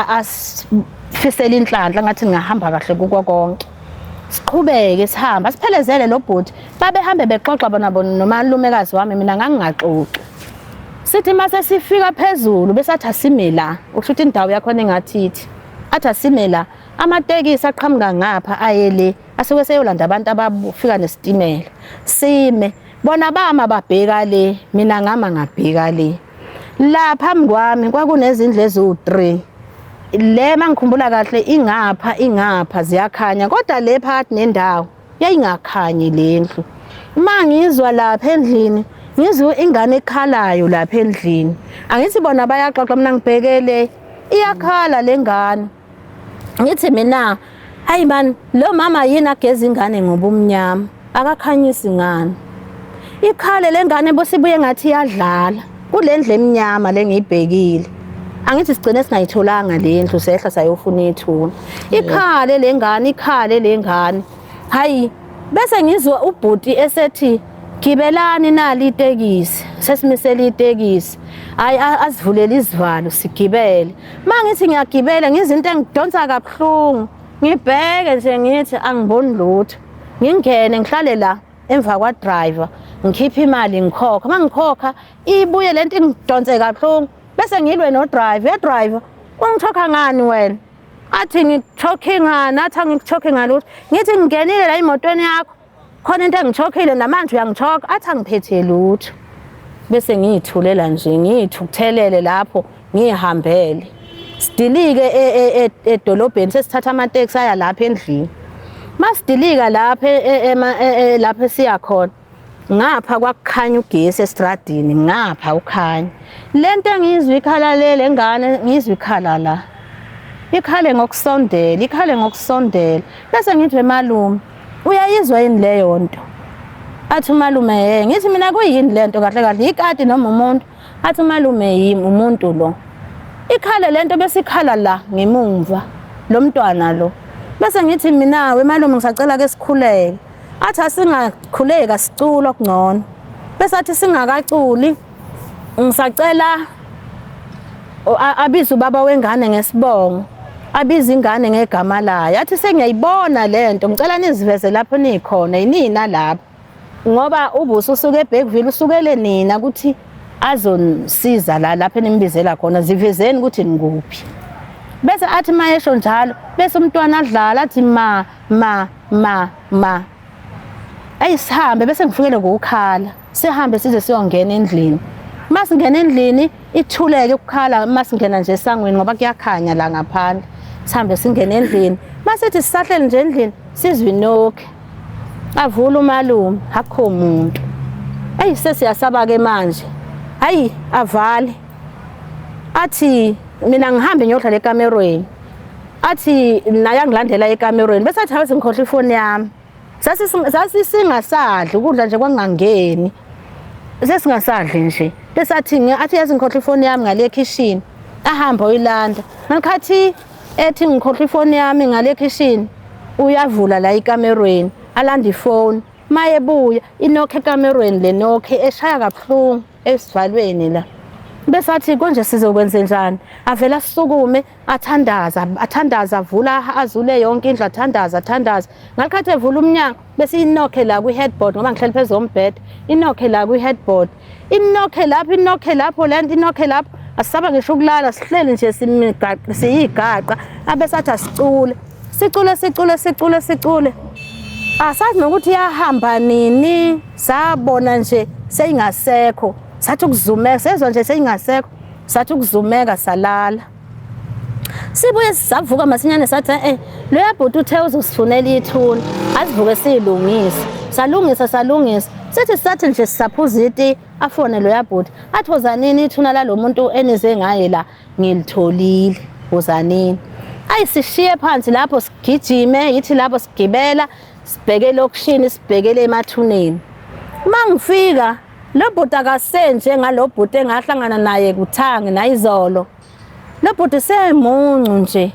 asifisela inhlanhla ngathi ngahamba kahle kuko konke siqhubeke sihamba siphelezele lo bhuti babehambe bexoxa bona nomalumekazi wami mina ngangingaxoxi sithi mase sifika phezulu bese athi asime la usho ukuthi indawo yakho engathithi athi asime la amatekisi aqhamuka ngapha ayele asuke seyolanda abantu abafika nesitimela sime bona bama babheka le mina ngama ngabheka le la phambi kwami kwakunezindlu ezu3 le mangikhumbula kahle ingapha ziyakhanya kodwa le phakathi nendawo yayingakhanyi lendlu mangizwa lapha endlini ngizwe ingane ekhalayo lapha endlini angithi bona bayaxoxa mina ngibhekele iyakhala lengane ngithi mina hayi man lo mama yini ageza ingane ngoba umnyama akakhanyisa ingane ikhale lengane bosibuye ngathi iyadlala kulendle eminyama lengiyibhekile angithi sigcine singayitholanga lendlu sehla sayofuna ithuna ikhale lengane hayi bese ngizwa ubhuti esethi gibelani nali itekisi sesimisela itekisi hayi asivulele izivalo sigibele mangithi ngiyagibela ngizinto engidonsa kabuhlungu ngibheke nje ngithi angiboni lutho ngingene ngihlale la emva kwa driver ngikhipha imali ngikhokha mangikhokha ibuye lento ingidonse kabuhlungu bese ngilwe no driver ungithokha ngani wena athi ngithokhe ngani athi angithokhe ngalutho ngithi ngingenile la emotweni yakho khona into engithokhile namanje uyangithoka athi angiphethe lutho bese ngiyithulela nje ngiyithukuthelele lapho ngihambele sidilike edolobheni sesithatha amateksi aya lapha endlini masidilika lapha lapha siya khona ngapha kwakukhanya ugesi estradini ngapha ukhanya lento engizwe ikhala lele ngane ngizwe ikhala la ikhale ngokusondela bese ngithi malume uyayizwa yini leyo nto athi umalume ngithi mina kuyini lento kahle kahle ikati noma umuntu athi umalume yimi umuntu lo ikhale lento bese ikhala la ngemumva lo mntwana lo bese ngithi mina malume ngisacela ke sikhuleke athi asingakhuleka sicula okungcono bese athi singakaculi ngisacela abiza ubaba wengane ngesibongo abiza ingane ngegama layo athi sengiyayibona lento ngicela niziveze lapho nikhona yinina lapho ngoba ubuso usuke eBergville usukele nina ukuthi azonisiza laphoenimbizela khona zivezeni ukuthi nikuphi bese athi mayesho njalo bese umntwana adlala athi ma ayisihambe bese ngifikele ngokukhala sihambe size siyongena endlini masingena endlini ithuleke ukukhala masingena nje esangweni ngoba kuyakhanya la ngaphandle sihambe singena endlini masithi sisahlele nje endlini sizwe inokhe avula umalume akho umuntu sesiyasaba ke manje hayi avale athi mina ngihambe ngiyohlala ekamerweni athi naye angilandela ekamerweni bese athi awuze ngikhohle ifoni yami sasisingasadli ukudla nje kwangangeni sesingasadli nje bese athi yazi ngikhohle ifoni yami ngale kitchen ahamba uyilanda ngikhathi ethi ngikhohle ifoni yami ngale kitchen uyavula la ekamerweni alanda ifoni mayebuya inokhe ekamerweni lenokhe eshaya kabuhlungu esivalweni la bese athi konje sizokwenza njani avela sisukume athandaza avula azule yonke indlu athandaza ngalikhathi evula umnyango bese inokhe la kwi-headboard ngoba ngihleli phezu kombhede inokhe la kwi-headboard inokhe lapho lento inokhe lapho asisaba ngisho ukulala sihleli nje siyigaqa abese athi sicule asazi nokuthi iyahamba nini sabona nje seyingasekho sathi ukuzumeka sezwa nje seyingasekho sathi ukuzumeka salala sibuye savuka masinyane sathi lo yabhuti uthe uzosifunela ithuna asivuke silungisa salungisa sithi nje sisaphuza iti afone lo yabhuti athi wozanini ithuna lalo muntu enize ngaye la ngilitholile wozanini sishiye phansi lapho sigijime yithi lapho sigibela sibheke lokishini sibhekele emathuneni mangifika lo bhuti akasenje ngalo bhuti engahlangana naye kuThangi nayizolo lo bhuti semuncu nje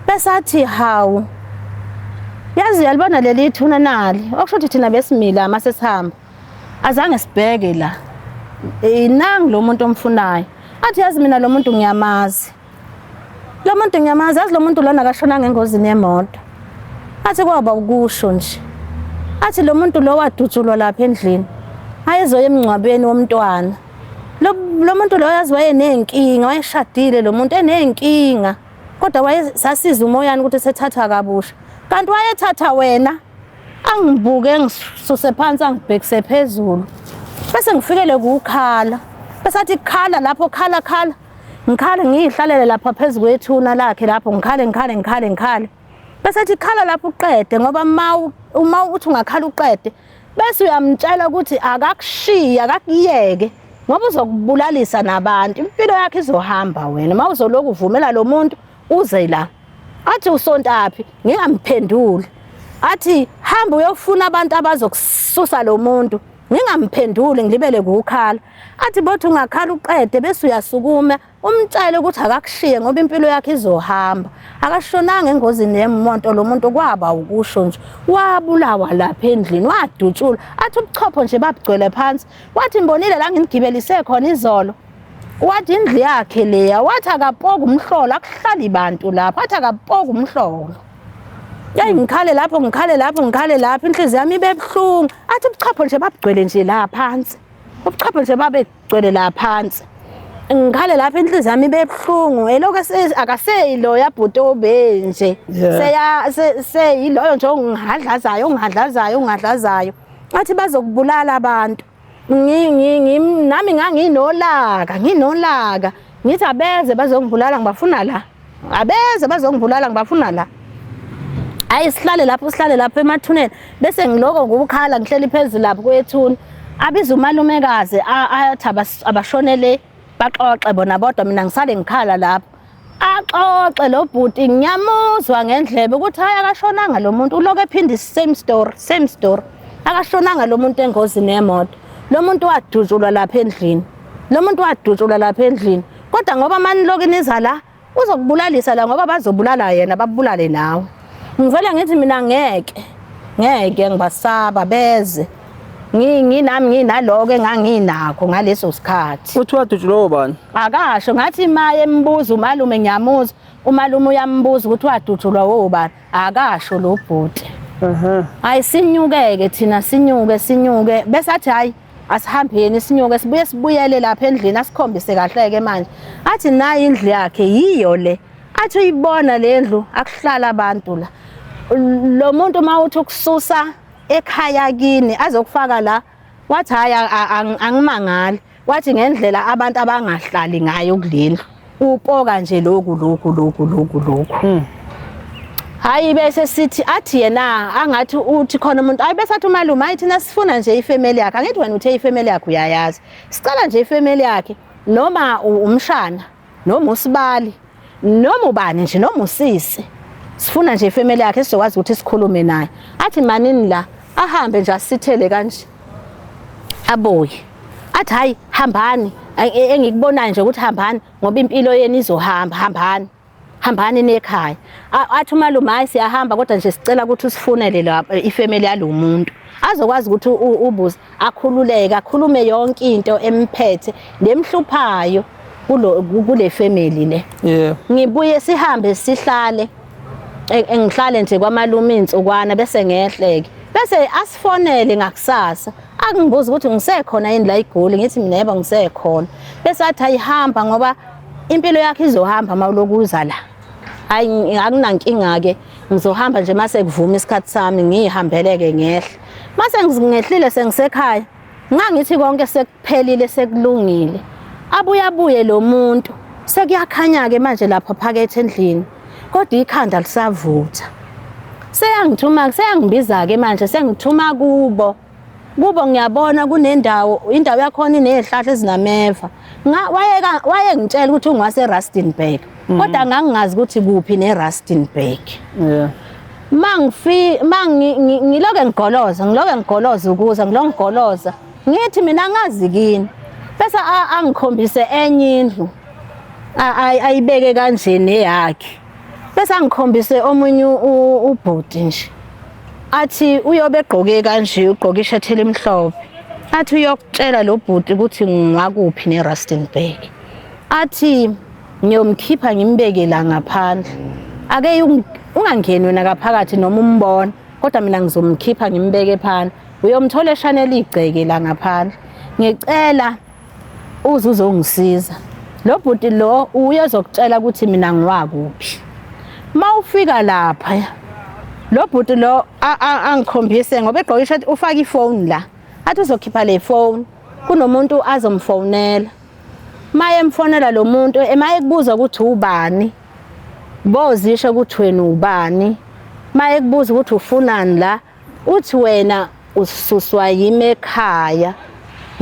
bese athi hawu yazi yalibona leli ithuna nali okusho ukuthi thina besimila mase sihamba azange sibheke la inangi lo muntu omfunayo athi yazi mina lo muntu ngiyamazi yazi lo muntu lona akashona ngengozini yemoto athi kwaba ukusho nje athi lo muntu lo wadutshulwa lapha endlini ayezoya emngcwabeni womntwana lo muntu lo yazi wayenenkinga wayeshadile lo muntu enenkinga kodwa wayesasiza umoyana ukuthi sethatha kabusha kanti wayethatha wena angibuke ngisuse phansi angibhekise phezulu bese ngifikele ukukhala bese athi khala lapho khala ngikhale ngihlalele lapha phezulu kwethuna lakhe lapho ngikhale bese athi khala lapho uqede ngoba uma uthi ungakhala uqede bese uyamtshela ukuthi akakushiya akakuyeke ngoba uzokubulalisa nabantu impilo yakhe izohamba wena mawuzoloku uvumela lo muntu uze la athi usontaphi ngingamphenduli athi hamba uyofuna abantu abazokususa lo muntu ngingamphenduli ngilibele ukukhala athi bothi ungakhala uqede bese uyasukuma umtshele ukuthi akakushiye ngoba impilo yakhe izohamba akashonanga engozini yemoto lo muntu kwaba ukusho nje wabulawa lapha endlini wadutshula athi ubuchopho nje babugcwele phansi wathi mbonile la nginigibelise khona izolo wathi indlu yakhe leya wathi akapoka umhlolo akuhlali abantu lapha athi akapoka umhlolo ngikhale lapho inhliziyo yami ibebuhlungu athi ubuchopho nje babugcwele nje la phansi ubuchopho nje babegcwele la phansi ngikhale lapha inhliziyo yami ibebuhlungu eloko akaseyilo yabhuti obenje seyiloyo nje ongihadlazayo athi bazokubulala abantu nami nginolaka ngithi abeze bazongibulala ngibafuna la sihlale lapho emathuneni bese ngiloko ngokukhala ngihleli phezulu lapho kwethuna abiza umalumekazi athi abashonele baxoxe bona bodwa mina ngisale ngikhala lapho. Axoxe lo bhuti ngiyamuzwa ngendlebe ukuthi hayi akashonanga lo muntu uloke ephinda same story. Akashonanga lo muntu engozini yemoto. Lo muntu wadutshulwa lapha endlini. Kodwa ngoba manje lokho niza la uzokubulalisa la ngoba bazobulala yena babulale nawe. Ngivela ngithi mina ngeke ngibasaba beze. Nginami nginaloko enganginakho ngaleso sikhathi. Uthi wadutshulwa ubani? Akasho ngathi maye embuza umalume ngiyamuza. Umalume uyambuza ukuthi wadutshulwa wobani. Akasho lo bhuti. Hayi sinyukeke thina sinyuke bese athi hayi asihambeni sinyuke sibuyele lapha endlini asikhombise kahleke manje. Athi nayi indlu yakhe yiyo le. Athi uyibona le ndlu akuhlala abantu la. Lo muntu mawuthi ukususa ekhaya kini azokufaka la wathi hayi angimangali wathi ngendlela abantu abangahlali ngayo kulendlu upoka nje lokhu hayi bese sithi athi yena angathi uthi khona umuntu hayi bese athi umalume ayi thina sifuna nje ifamily yakhe angithi wena uthe ifamily yakhe uyayazi sicela nje ifamily yakhe noma umshana noma usibali noma ubani nje noma usisi sifuna nje ifamily yakhe sizokwazi ukuthi sikhulume naye athi manini la ahambe nje asithele kanje aboye athi hayi hambani engikubonayo nje ukuthi hambani ngoba impilo yeni izohamba hambani nekhaya athi umalume hayi siyahamba kodwa nje sicela ukuthi usifunele la ifamily yalomuntu azokwazi ukuthi ubuze akhululeke akhulume yonke into emphethe lemhluphayo kule family le. Yeah. Ngibuye sihambe sihlale engihlale nje kwamalume insukwana bese ngehleke bese asifonele ngakusasa akungibuza ukuthi ngisekhona yini la eGoli ngithi mina yebo ngisekhona bese athi ayihamba ngoba impilo yakhe izohamba mawulokuza la hayi akunankinga ke ngizohamba nje mase kuvuma isikhathi sami ngihambeleke ngehle mase ngingehlile sengisekhaya ngangithi konke sekuphelile sekulungile abuye lo muntu sekuyakhanya ke manje lapha phakethe endlini kodwa ikhanda lisavutha seyangibiza ke manje sengithuma kubo ngiyabona kunendawo indawo yakhona inezihlahla ezinameva waye ngitshela ukuthi ungwase Rustenburg kodwa ngangingazi ukuthi kuphi neRustenburg. Yeah. Ngiloke ngigoloza ukuza ngilongigoloza ngithi mina ngazi kini bese angikhombise enye indlu ayibeke kanje neyakhe bese angikhombise omunye ubhuti nje athi uyobe egqoke kanje ugqoke ishirt elimhlophe athi uyokutshela lo bhuti ukuthi ngakuphi neRustenburg athi ngiyomkhipha ngimbeke la ngaphandle ake ungangeni wena ngaphakathi noma umbona kodwa mina ngizomkhipha ngimbeke phansi uyomthola eshanela igceke la ngaphandle ngicela uzongisiza lo bhuti lo uyezokutshela ukuthi mina ngiwakuphi mawufika lapha lo bhuti lo angikhombise ngoba egqoke ishirt ufaka ifone la athi uzokhipha le phone kunomuntu azomfonela maye emfonela lo muntu emaye kubuza ukuthi ubani bozisho ukuthi wena ubani maye kubuza ukuthi ufunani la uthi wena ususwa yimi ekhaya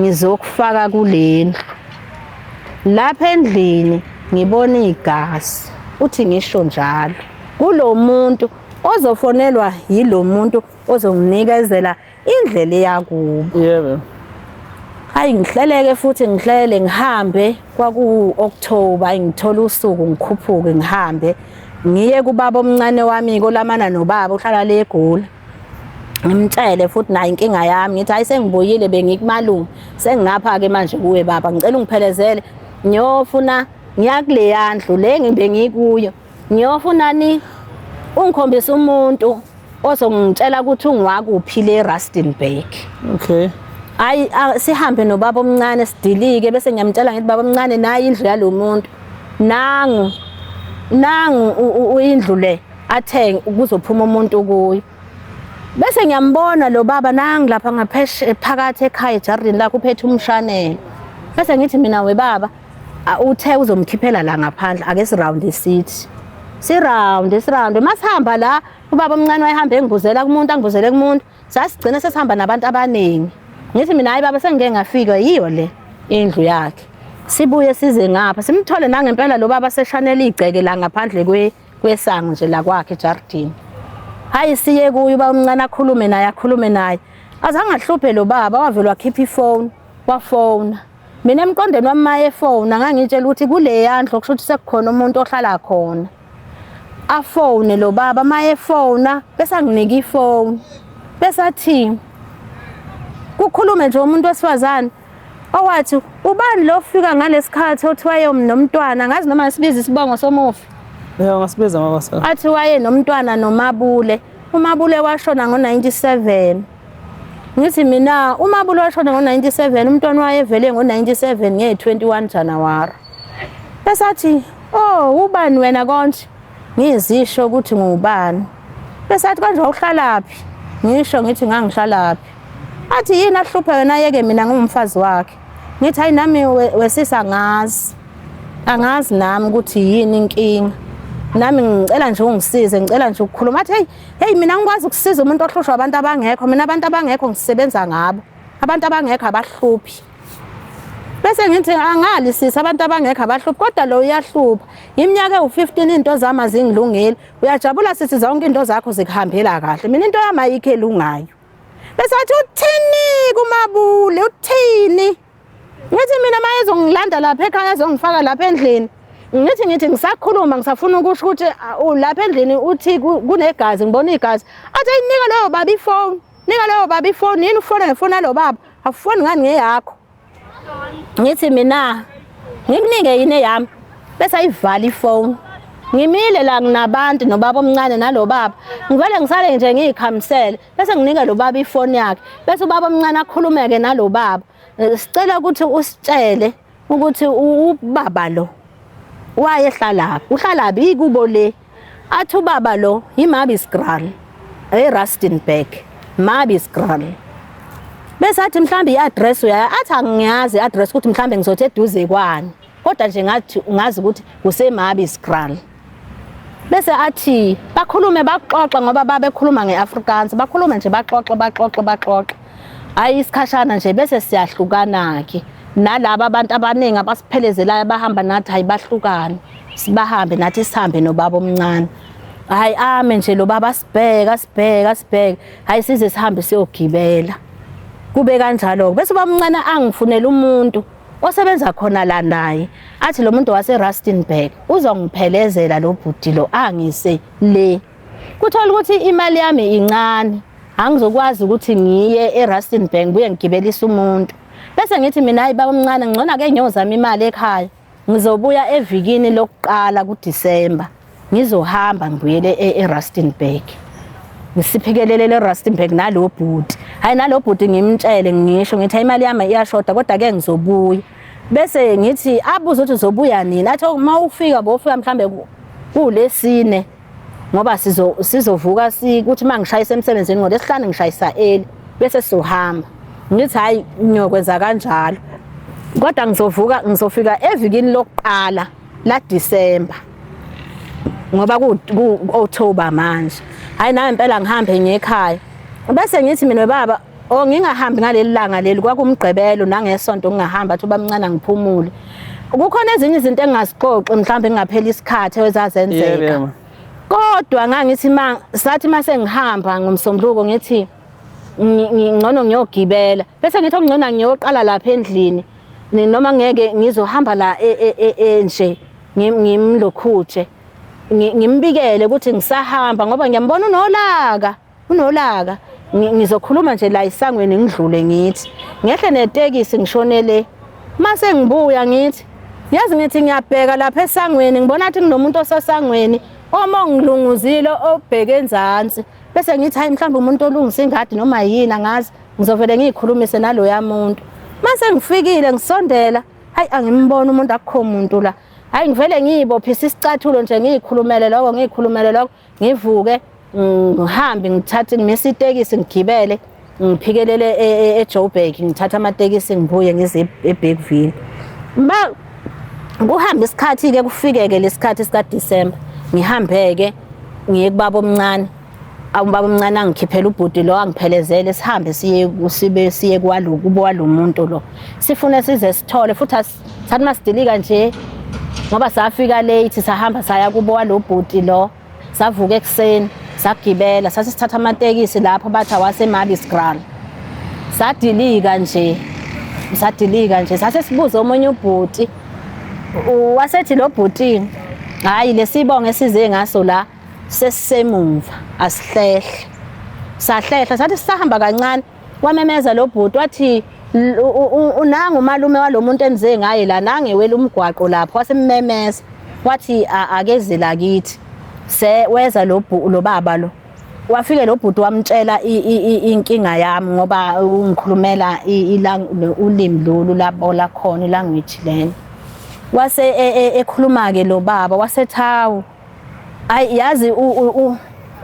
ngizokufaka kulendlu lapha endlini ngibona igazi uthi ngisho njalo kulo muntu ozofonelwa yilo muntu ozonginikezela indlela yakubo. Yebo. Hayi ngihleleke futhi ngihlele ngihambe kwaku October ngithola usuku ngikhuphuke ngihambe ngiye kubaba omncane wami kolamana nobaba uhlala le eGoli ngimtshele futhi nayo inkinga yami ngithi hayi sengibuyile bengikumalume sengingapha ke manje kuwe baba ngicela ungiphelezele ngiyofuna ngiyakule yandlu le ngibe ngikuyo ngiyofuna ni ungikhombisa umuntu ozongitshela ukuthi ungwakuphi le Rustenburg. Okay. Hayi sihambe nobaba omncane sidilike bese ngiyamtshela ngithi baba omncane nayi indlu yalomuntu nangu indlu le athe kuzophuma umuntu kuyo bese ngiyambona lo baba nangi lapha ngapheshe phakathi ekhaya ejarini la kuphethe umshanelo bese ngithi mina we baba uthe uzomkhiphela la ngaphandle ake siround isith siround masihamba la ubaba omncane wayehambe engibuzela kumuntu angibuzele kumuntu sasigcina sesihamba nabantu abaningi ngithi mina hayi baba sengike ngafika yiyo le indlu yakhe sibuye size ngapha simthole nangempela lo baba seshanela igceke la ngaphandle kwesango nje la kwakhe eJardini. Hayi siye kuye uba umncane akhulume naye azange ahluphe lo baba wavela wakhipha ifone wafona. Mina emqondweni wami maye phone ngangitshela ukuthi kule yandlo kusho ukuthi sekukhona umuntu ohlala khona. Afone lo baba maye phone bese anginika ifone. Bese athi kukhulume nje umuntu wesifazane owathi ubani lo ufika ngalesikhathi othi waye nomntwana ngazi noma sibiza isibongo somufi. Yeah ngasibiza mabasa. Athi waye nomntwana noMabule. uMabule washona ngo97. Ngithi mina uMabule washona ngo97 umntwana wayevele ngo97 nge21 January. Bese athi oh ubani wena konje ngizisho ukuthi ngubani. Bese athi konje uhlalaphi ngisho ngithi ngangihlalapi. Athi yini ahluphe wena yeke mina ngumfazi wakhe. Ngithi hayi nami wesisa angazi nami ukuthi yini inkinga. Nami ngicela nje ungisize ngicela nje ukukhuluma athi hey mina ngikwazi ukusiza umuntu ohlushwa abantu abangekho mina abantu abangekho ngisebenza ngabo abantu abangekho abahluphi. Bese ngithi angalisisa abantu abangekho abahluphi kodwa lo uyahlupha iminyaka u15 into zami azingilungile uyajabula sithi zonke into zakho zikuhambela kahle mina into yami ayikho elungayo. Bese athi uthini kuMabule uthini. Ngithi mina mayezongilanda lapha ekhaya ezongifaka lapha endlini. Ngithi ngisakhuluma ngisafuna ukusho ukuthi lapha endlini uthi kunegazi ngibona igazi. Athi nika leyo baba ifone. Nika leyo baba ifone yini ufone ngefone yalo baba. Afone ngani ngeyakho. Ngithi mina ngikunike yini yami. Bese ayivala ifone. Ngimile la nginabantu nobaba omncane nalo baba. Ngivele ngisale nje ngiyikhamisele bese nginika lo baba ifone yakhe. Bese ubaba omncane akhulumeke nalo baba. Sicela ukuthi usitshele ukuthi ubaba lo wayehlalaphi uhlalaphi ikubo le athi ubaba lo iMabiskraal eRustenburg Mabiskraal. Bese athi mhlambe iaddress athi angiyazi iaddress ukuthi mhlambe ngizothi eduze kwani kodwa nje ngazi ukuthi kuseMabiskraal. Bese athi bakhulume baxoxa ngoba babekhuluma ngeAfrikaans bakhulume nje baxoxa hayi isikhashana nje bese siyahlukana ke nalabo abantu abaningi abasiphelezelayo bahamba nathi hayi bahlukana sibahambe nathi sihambe nobaba omncane hayi ame nje lo baba sibheka hayi size sihambe siyogibela kube kanjalo bese ubaba omncane angifunela umuntu osebenza khona la naye athi lo muntu waseRustenburg uzongiphelezela lo bhuti lo angise le kuthola ukuthi imali yami incane angizokwazi ukuthi ngiye eRustenburg buye ngigibelisa umuntu. Bese ngithi mina hayi baba omncane ngicona ke nyozama imali ekhaya ngizobuya evikini lokuqala kuDisemba ngizohamba ngibuyele eRustenburg ngisiphikelele eRustenburg nalo bhuti hayi nalo bhuti ngimtshele ngisho ngithi imali yami iyashoda kodwa ke ngizobuya. Bese ngithi abuza ukuthi uzobuya nini athi uma ufika bofika mhlambe kulesine ngoba sizovuka ukuthi mangishayisa emsebenzini ngolesihlanu ngishayisa bese sizohamba. Ngithi hayi ngiyokwenza kanjalo kodwa ngizofika evikini lokuqala la December ngoba ku October manje hayi nawe impela ngihambe ngekhaya. Bese ngithi mina baba ngingahambi ngaleli langa leli kwakumgqibelo nangesonto ngingahamba athi ubamncane ngiphumule. Kukhona ezinye izinto engingazixoxi mhlambe ngaphela isikhathi ezazenzeka kodwa ngangithi sathi mase ngihamba ngomsombuluko ngithi ngcono ngiyogibela bese ngithi ngcono ngiyoqala lapha endlini noma ngeke ngizohamba la nje ngimlokhuthe ngimbikele ukuthi ngisahamba ngoba ngiyambona unolaka ngizokhuluma nje la isangweni ngidlule ngithi ngehle netekisi ngishonele mase ngibuya ngithi ngiyabheka lapha esangweni ngibona ukuthi kunomuntu osasangweni ngilunguzile obheke enzansi bese ngithi hayi mhlawumbe umuntu olungisa ingadi noma yini angazi ngizovele ngikhulumise nalo yamuntu mase ngifikile ngisondela hayi angimbona umuntu akukho umuntu la hayi ngivele ngiyibophisa isicathulo nje ngikhulumele lokho ngivuke ngihambe ngithathe ngimisa itekisi ngigibele ngiphikelele eJoburg ngithatha amatekisi ngibuye ngize eBergville kuhamba isikhathi ke kufikeke lesikhathi sika December ngihambeke ngiye kubaba omncane ubaba omncane angikhiphela ubhuti lo angiphelezele sihambe siye kwalo muntu lo sifune size sithole futhi sathi masidilika nje ngoba safika late sahamba saya kubo walo bhuti lo savuka ekseni sagibela sasithatha amatekisi lapho bathi awasemalis Grand sadilika nje sase sibuza omunye ubhuti wasethi lo bhuti hayi lesibonge size ngaso la sesisemumva asihlehle sahlehla sathi sahamba kancane wamemeza lo bhuti wathi unanga umalume walomuntu enze ngaye la nangewela umgwaqo lapho wasememeza wathi akeze la kithi weza lo baba lo wafike lo bhuti wamtshela inkinga yami ngoba ungikhulumela ulimi lolu labola khona ilanguage lena wase ekhuluma ke lo baba wasethawu ayi yazi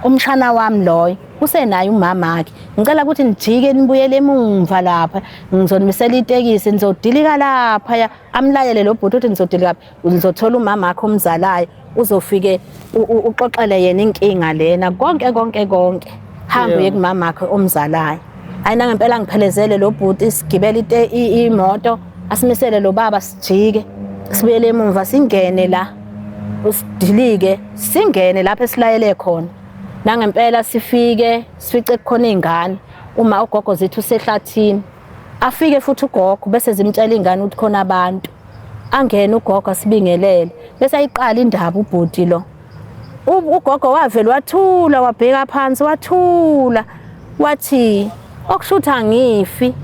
umshana wami loyo usenayo umama wakhe ngicela ukuthi nijike nibuyele emumva lapha ngizonimisela itekisi nizodilika lapha amlayele lo bhuti uthi nizodilika lapha uzothola umama wakhe omzalayo uzofike uxoxele yena inkinga lena konke hamba uye kumama wakhe omzalayo ayina ngempela ngiphelezele lo bhuti sigibele imoto asimisele lo baba sijike sibuyele emumva singene la usidilike singene lapha esilayele khona nangempela sifice kukhona izingane uma ugogo zethu usehlathini afike futhi ugogo bese zimtshela izingane ukuthi khona abantu angena ugogo asibingelele bese ayiqala indaba ubhuti lo ugogo wavela wathula wabheka phansi wathula wathi okushutha angifi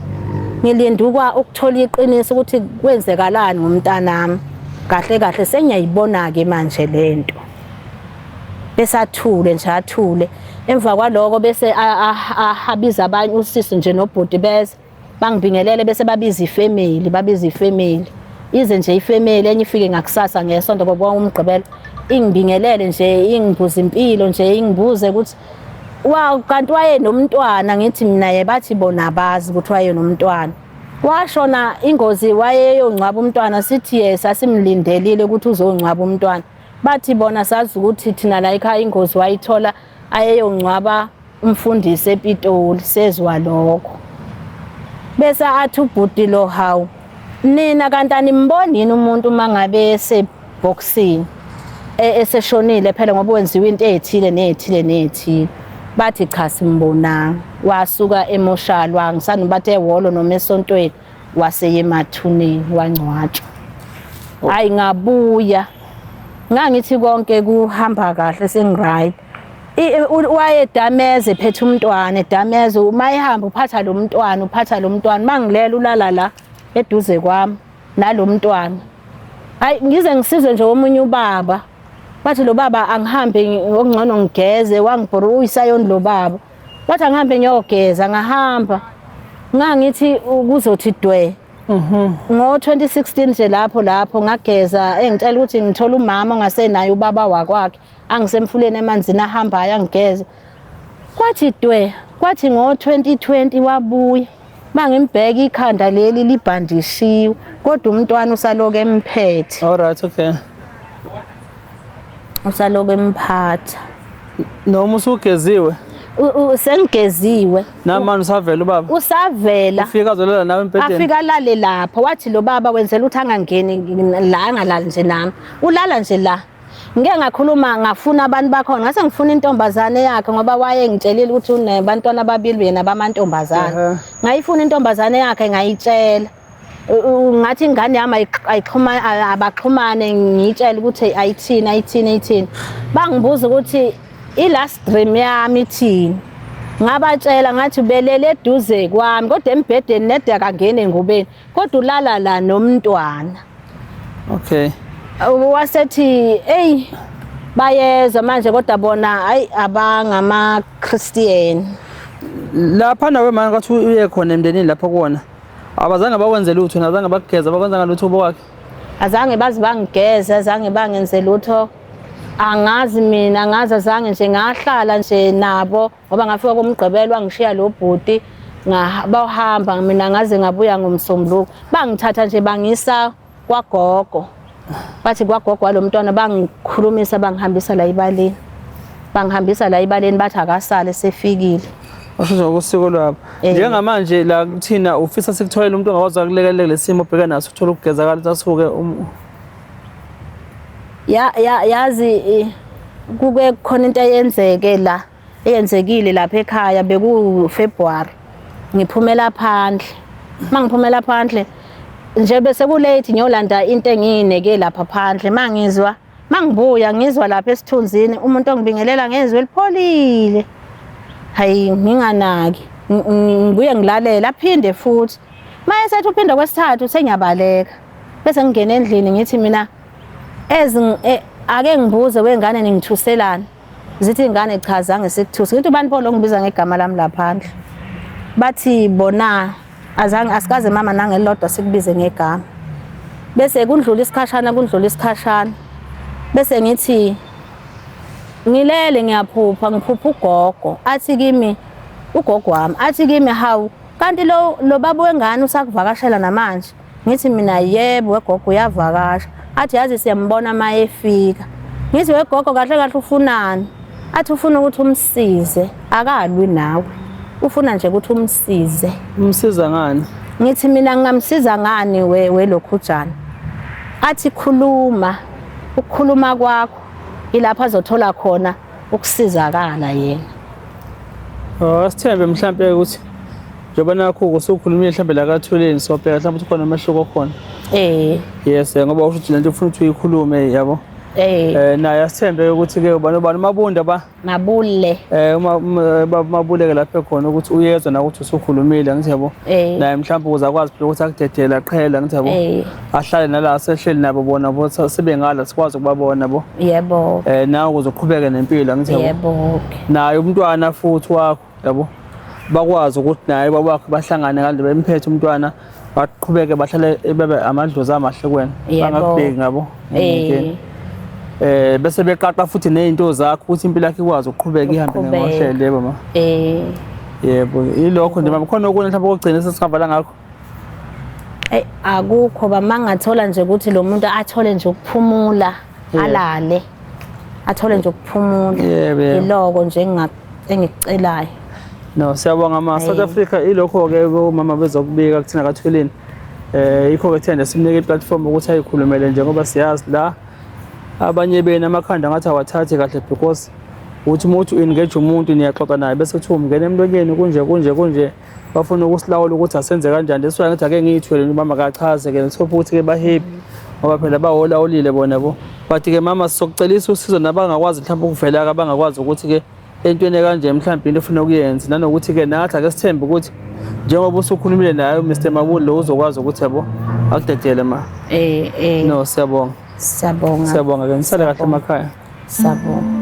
ngilindukwa ukuthola iqiniso ukuthi kwenzekalani ngomntanami kahle sengiyayibona ke manje lento besathule nje athule emva kwaloko bese ahabiza abanye usisi nje nobhuti bese bangibingelele bese babiza ifamily ize nje ifamily enye ifike ngakusasa ngesonto ngoba umgqibelo ingibingelele nje ingibuza impilo nje ingibuze ukuthi wow kanti waye nomntwana ngithi mina yebathi bona bazi ukuthi waye nomntwana washona ingozi wayeyongcwaba umntwana sithi yesa simlindelile ukuthi uzongcwaba umntwana bathi bona sazi ukuthi thina la ekhaya ingozi wayithola ayeyongcwaba umfundisi ePitoli sezwa lokho bese athi ubhuti lo hawu nina kanti animbonini umuntu mangabe eseboxing eseshonile phela ngoba wenziwe into ezithile bathi cha simbonanga wasuka emotional wangisana bathe ehholo noma esontweni waseye emathuneni wangcwatshwa hayi ngabuya ngangithi konke kuhamba kahle sengiright wayedameze phethe umntwana edameze uma ehamba uphatha lo mntwana mangilela ulala la eduze kwami nalo mntwana hayi ngize ngisize nje omunye ubaba bathi lo baba angihambe okungcono ngigeze wangibhora uyisayoni lo baba bathi angihambe ngiyogeza ngahamba ngangithi kuzothi dwe ngo-2016 nje lapho ngageza engitshela ukuthi ngithola umama ongasenayo ubaba wakwakhe angisemfuleni emanzini ahambayo angigeze kwathi dwe kwathi ngo-2020 wabuya mangimbheka ikhanda leli libhandishiwe kodwa umntwana usaloke emphethe alright okay usaloke emphatha noma usugeziwe sengigeziwe namanje usavela ubaba usavela ufika azolala nawe empedeni afika lale lapho wathi lo baba wenzela ukuthi angangeni la angalali nje nami ulala nje la ngeke ngakhuluma ngafuna abantu bakhona ngase ngifuna intombazane yakhe ngoba waye ngitshelile ukuthi unebantwana ababili yena bamantombazane ngayifuna intombazane yakhe ngayitshela ngathi ingane yami abaxhumane ngitshela ukuthi ayithini bangibuza ukuthi i-last dream yami ithini ngabatshela ngathi belele eduze kwami kodwa embhedeni nede akangene engubeni kodwa ulala la nomntwana okay wasethi hey bayeza manje kodwa bona hayi abangama Christian lapha nawe manje kathi uye khona emndenini lapha kuona abazange bakwenze lutho nazange bakugeza bakwenza ngalutho bokwakhe azange bazi bangigeza azange bangenze lutho angazi azange nje ngahlala nje nabo ngoba ngafika komgqibelo wangishiya lo bhuti bahamba mina ngaze ngabuya ngomsombuluko bangithatha nje bangisa kwagogo bathi kwagogo walomntwana bangikhulumisa bangihambisa la ibaleni bangihambisa la ibaleni bathi akasale sefikile. Usho usiko lwabo. Njengamanje la kuthina ufisa sikutholela umuntu ongakwazi ukulekelela lesimo obheka naso uthola ukugezakala asuke yazi kuke khona into eyenzekile lapha ekhaya beku February ngiphumela phandle mangiphumela phandle nje bese ku late ngiyolanda into engiyineke lapha phandle mangibuya ngizwa lapha esithunzini umuntu ongibingelela ngezwe lipholile hayi nginganaki ngibuye ngilalela aphinde futhi maye sethi uphinde kwesithathu sengiyabaleka bese ngingena endlini ngithi mina ake ngibuze wengane ningithuselana zithi ingane cha zange sikuthusa ngithi ubani pho lo ngibiza ngegama lami laphandle bathi bona azange asikaze mama nangelodwa sikubize ngegama bese kundlula isikhashana bese ngithi ngilele ngiyaphupha ngiphupha ugogo athi kimi ugogo wami athi kimi hawu kanti lo baba wengane usakuvakashela namanje ngithi mina yebo wegogo uyavakasha athi yazi siyambona mayefika ngithi wegogo kahle ufunani athi ufuna ukuthi umsize akalwi nawe ufuna nje ukuthi umsiza ngani ngithi mina ngingamsiza ngani welokhujana athi ukukhuluma kwakho ilapha azothola khona ukusizakala yena. Sithembe mhlambe ukuthi njengoba nakho usukhulumile mhlambe la kaThuleni sobheka mhlambe ukuthi khona amahluko khona. Yes ngoba usho ukuthi lento ufuna ukuthi uyikhulume yabo. Naye asithembe ukuthi ke ubani mabunda mabule mabuleke lapha khona ukuthi uyezwa na ukuthi usukhulumile ngithi yabo naye mhlawumbe uzakwazi phela ukuthi akudedele aqhela ngithi yabo ahlale nala sehleli nabo bona sebengala sikwazi ukubabona bo yebo nawe uzoqhubeka nempilo ngithi yebo naye umntwana futhi wakho yabo bakwazi ukuthi naye babakho bahlangane kanti bemphethe umntwana baqhubeke bahlale bebe amadlozi amahle kwena bangakubheki ngabo bese beqaqa futhi nezinto zakho ukuthi impilo yakhe ikwazi ukuqhubeka ihambe ngohlelo yebo ma yebo ilokho nje khona okunye mhlawumbe okugcina sesihavala ngakho akukho bamangathola nje ukuthi lo muntu athole nje ukuphumula alale athole nje ukuphumula iloko nje engikucelayo no siyabonga ma South Africa ilokho ke umama bezokubika kuthina kaThuleni ikho ke thenda simnike iplatform ukuthi ayikhulumele njengoba siyazi la abanye bena amakhanda ngathi awathathe kahle because uthi umuntu engage umuntu niyaxoxa naye bese kuthi umngene emlonyeni kunje bafuna ukusilawula ukuthi asenze kanjani leswayo ngathi ake ngiyithwele mama kachaze ke ngithopa ukuthi ke bahappy ngoba phela baholawulile bona bo bathi ke mama sizokucelisa usizo nabangakwazi mhlawumbe ukuvela abangakwazi ukuthi ke entweni kanje mhlawumbe into ufuna ukuyenza nanokuthi ke nathi ake sithembe ukuthi njengoba usukhulumile naye Mr Mabule uzokwazi ukuthi yabo akudedele ma no siyabonga siyabonga ke nisale kahle emakhaya siyabonga.